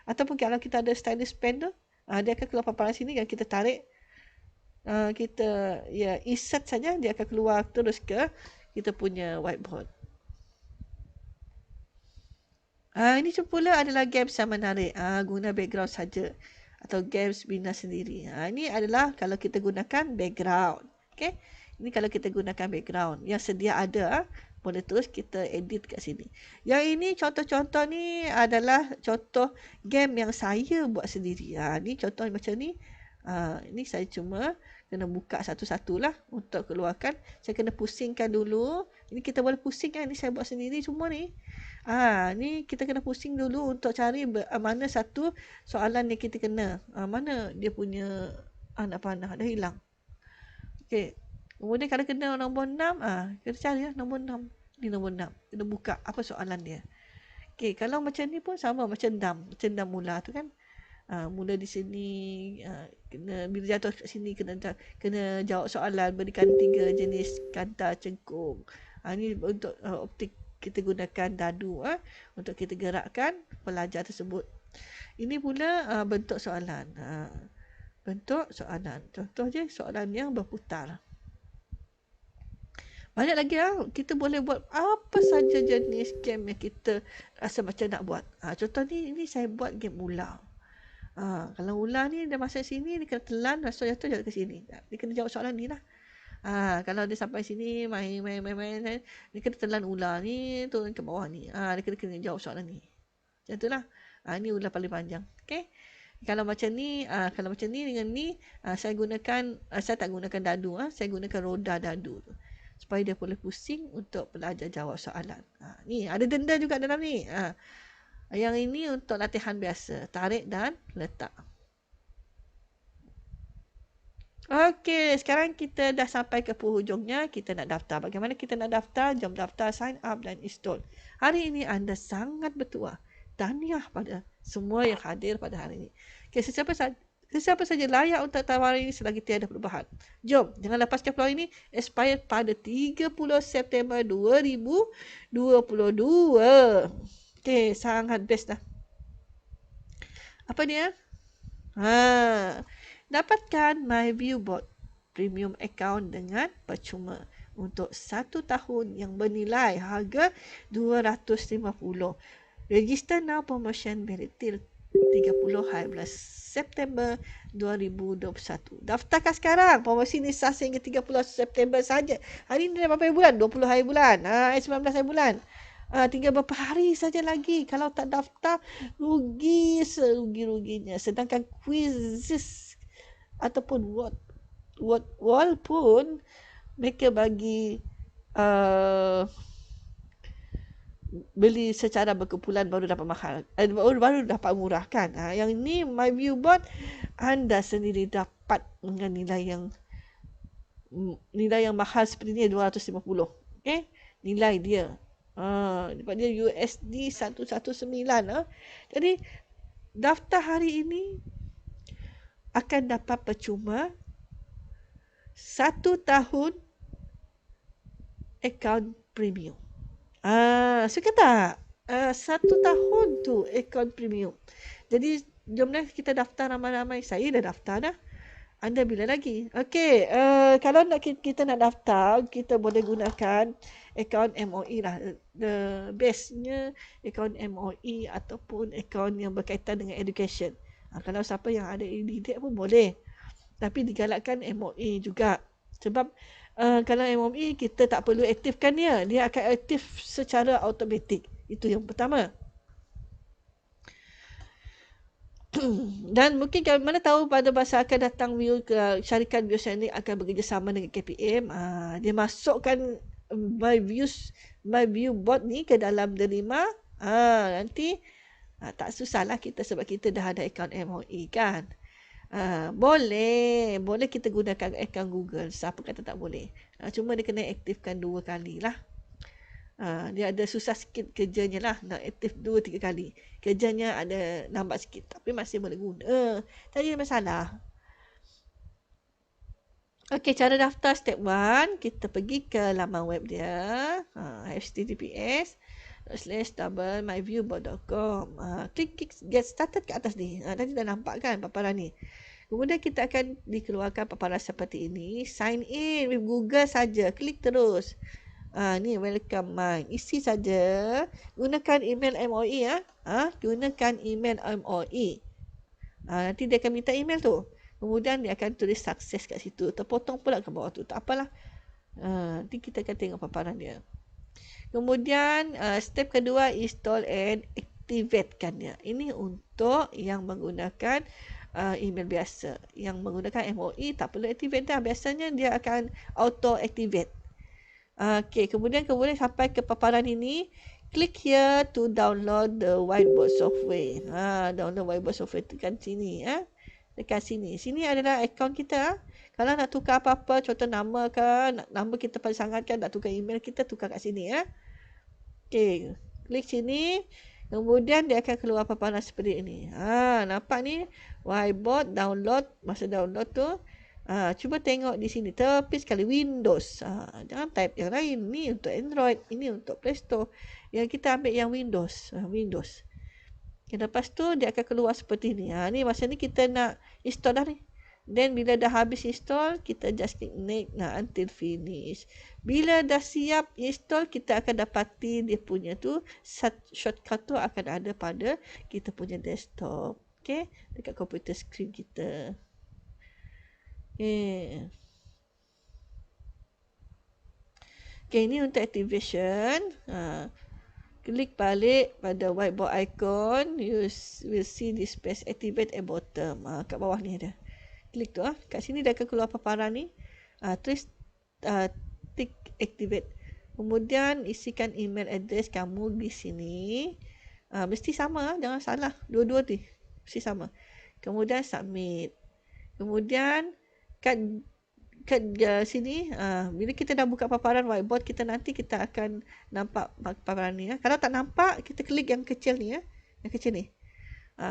Ataupun kalau kita ada stylus pen tu, dia akan keluar paparan sini dan kita tarik. Kita insert saja, dia akan keluar terus ke kita punya whiteboard. Ini pula adalah games yang menarik. Guna background saja. Atau games bina sendiri. Ini adalah kalau kita gunakan background. Okay? Ini kalau kita gunakan background. Yang sedia ada. Boleh terus kita edit kat sini. Yang ini contoh-contoh ni adalah contoh game yang saya buat sendiri. Ni contoh macam ni. Ini saya cuma kena buka satu-satu lah untuk keluarkan. Saya kena pusingkan dulu. Ini kita boleh pusing kan. Ini saya buat sendiri semua ni. Ni kita kena pusing dulu untuk cari mana satu soalan yang kita kena. Mana dia punya anak panah. Dah hilang. Okey. Kemudian kalau kena nombor 6, kita cari nombor 6. Ni nombor 6. Kita buka apa soalan dia. Okey, kalau macam ni pun sama macam dam. Macam dam mula tu kan. Mula di sini, kena bila jatuh kat sini kena jawab soalan, berikan 3 jenis kanta cengkung. Ni untuk optik kita gunakan dadu untuk kita gerakkan pelajar tersebut. Ini pula bentuk soalan. Bentuk soalan. Contoh je soalan yang berputar. Banyak lagi kita boleh buat apa saja jenis game yang kita rasa macam nak buat. Contoh ni saya buat game ular. Kalau ular ni dia masuk sini, dia kena telan, masuk jatuh ke sini. Dia kena jawab soalan ni lah. Kalau dia sampai sini main, dia kena telan ular ni turun ke bawah ni. Dia kena jawab soalan ni. Macam itulah. Ni ular paling panjang. Okay. Kalau macam ni dengan ni, saya tak gunakan dadu. Saya gunakan roda dadu tu. Supaya dia boleh pusing untuk pelajar jawab soalan. Ni ada denda juga dalam ni. Yang ini untuk latihan biasa. Tarik dan letak. Okey, sekarang kita dah sampai ke penghujungnya. Kita nak daftar. Bagaimana kita nak daftar? Jom daftar, sign up dan install. Hari ini anda sangat bertuah. Tahniah pada semua yang hadir pada hari ini. Okey, sesiapa saja layak untuk tawaran ini selagi tiada perubahan. Jom, jangan lepaskan peluang ini. Expired pada 30 September 2022. Okey, sangat best dah. Apa dia? Dapatkan MyViewBoard Premium Account dengan percuma untuk 1 tahun yang bernilai harga $250. Register now, promotion valid till 30 September 2021. Daftarkan sekarang. Promosi ni sah sehingga 30 September saja. Hari ni dah berapa hari bulan? 20 hari bulan. 19 hari bulan. Tinggal beberapa hari saja lagi. Kalau tak daftar, rugi serugi-ruginya. Sedangkan quizzes ataupun wall pun mereka bagi beli secara berkumpulan baru dapat mahal. Baru dapat murah kan. Yang ni MyViewBoard anda sendiri dapat dengan nilai yang mahal seperti ni 250. Okey, nilai dia. Dapat dia USD 119. Jadi daftar hari ini akan dapat percuma 1 tahun akaun premium. Suka tak? 1 tahun tu akaun premium. Jadi jomlah kita daftar ramai-ramai. Saya dah daftar dah. anda bila lagi. Okey, kalau kita nak daftar, kita boleh gunakan akaun MOE lah. The bestnya akaun MOE ataupun akaun yang berkaitan dengan education. Kalau siapa yang ada ididik pun boleh. Tapi digalakkan MOE juga. Sebab kalau MOE kita tak perlu aktifkan dia. Dia akan aktif secara automatik. Itu yang pertama. Dan mungkin mana tahu pada masa akan datang syarikat Bioscienix akan bekerjasama dengan KPM. Dia masukkan my view bot ni ke dalam Derima. Nanti tak susahlah kita sebab kita dah ada akaun MOE kan. Boleh kita gunakan akaun Google. Siapa kata tak boleh. Cuma dia kena aktifkan 2 kali lah. Dia ada susah sikit kerjanya lah. Nak aktif 2-3 kali. Kerjanya ada lambat sikit. Tapi masih boleh guna. Tak ada masalah. Okey, cara daftar step 1. Kita pergi ke laman web dia. https://myviewbot.com. Klik get started kat atas ni. Tadi dah nampak kan paparan ni. Kemudian kita akan dikeluarkan paparan seperti ini. Sign in with Google saja. Klik terus. Ni welcome mine. Isi saja. Gunakan email MOE. Gunakan email MOE. Nanti dia akan minta email tu. Kemudian dia akan tulis sukses kat situ. Terpotong pula ke bawah tu. Tak apalah. Nanti kita akan tengok paparan dia. Kemudian step kedua, install and activatekan dia. Ini untuk yang menggunakan email biasa. Yang menggunakan MOE tak perlu activate dah. Biasanya dia akan auto activate. Okey, kemudian sampai ke paparan ini. Click here to download the whiteboard software. Download whiteboard software tekan sini. Dekat sini. Sini adalah akaun kita. Kalau nak tukar apa-apa, contoh nama ke, nama kita paling sangat kan, nak tukar email kita, tukar kat sini. Okey, klik sini. Kemudian dia akan keluar paparan seperti ini. Nampak ni? Whiteboard, download. Masa download tu, cuba tengok di sini. Tepi sekali Windows. Jangan type yang lain. Ni untuk Android. Ini untuk Play Store. Yang kita ambil yang Windows. Windows. Okay, lepas tu dia akan keluar seperti ni. Ni masa ni kita nak install dah ni. Then bila dah habis install, kita just klik next until finish. Bila dah siap install, kita akan dapati dia punya tu shortcut tu akan ada pada kita punya desktop. Okay, dekat komputer screen kita. Okay, ini untuk activation. Klik balik pada whiteboard icon. You will see this space activate at bottom. Kat bawah ni ada. Klik tu. Kat sini dia akan keluar paparan ni. Terus tick activate. Kemudian isikan email address kamu di sini. Mesti sama. Jangan salah. Dua-dua ni. Mesti sama. Kemudian submit. Kemudian kat sini, bila kita dah buka paparan whiteboard, nanti kita akan nampak paparan ni. Kalau tak nampak, kita klik yang kecil ni. Yang kecil ni.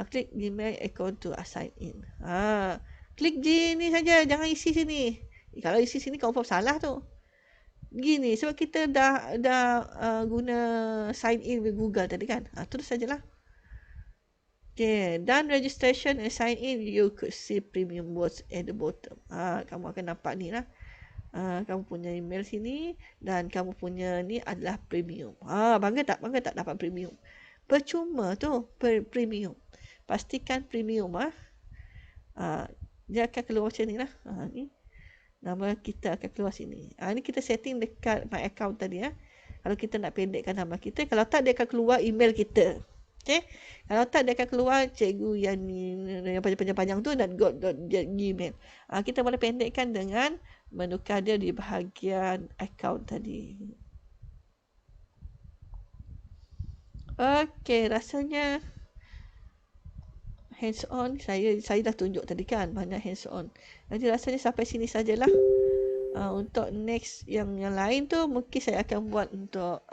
Klik email account to assign in. Klik G ni saja, jangan isi sini. Kalau isi sini, confirm salah tu. Gini, sebab kita dah guna sign in with Google tadi kan. Terus sajalah. Okay, done registration and sign in, you could see premium words at the bottom. Kamu akan nampak ni lah. Kamu punya email sini dan kamu punya ni adalah premium. Bangga tak dapat premium? Percuma tu premium. Pastikan premium. Dia akan keluar macam ni lah. Ni nama kita akan keluar sini. Ni kita setting dekat my account tadi. Kalau kita nak pendekkan nama kita, kalau tak dia akan keluar email kita. Okay. Kalau tak dia akan keluar cikgu yang panjang-panjang tu .gmail. Kita boleh pendekkan dengan menukar dia di bahagian account tadi. Okey, rasanya hands on saya dah tunjuk tadi kan banyak hands on. Jadi rasanya sampai sini sajalah. Untuk next yang lain tu mungkin saya akan buat untuk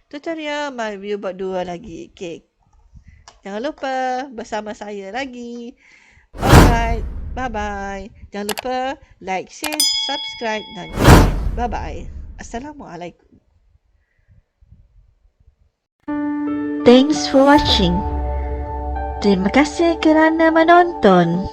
tutorial my view bot 2 lagi. Okay. Jangan lupa bersama saya lagi. Alright. Bye-bye. Jangan lupa like, share, subscribe dan bye-bye. Assalamualaikum. Thanks for watching. Terima kasih kerana menonton.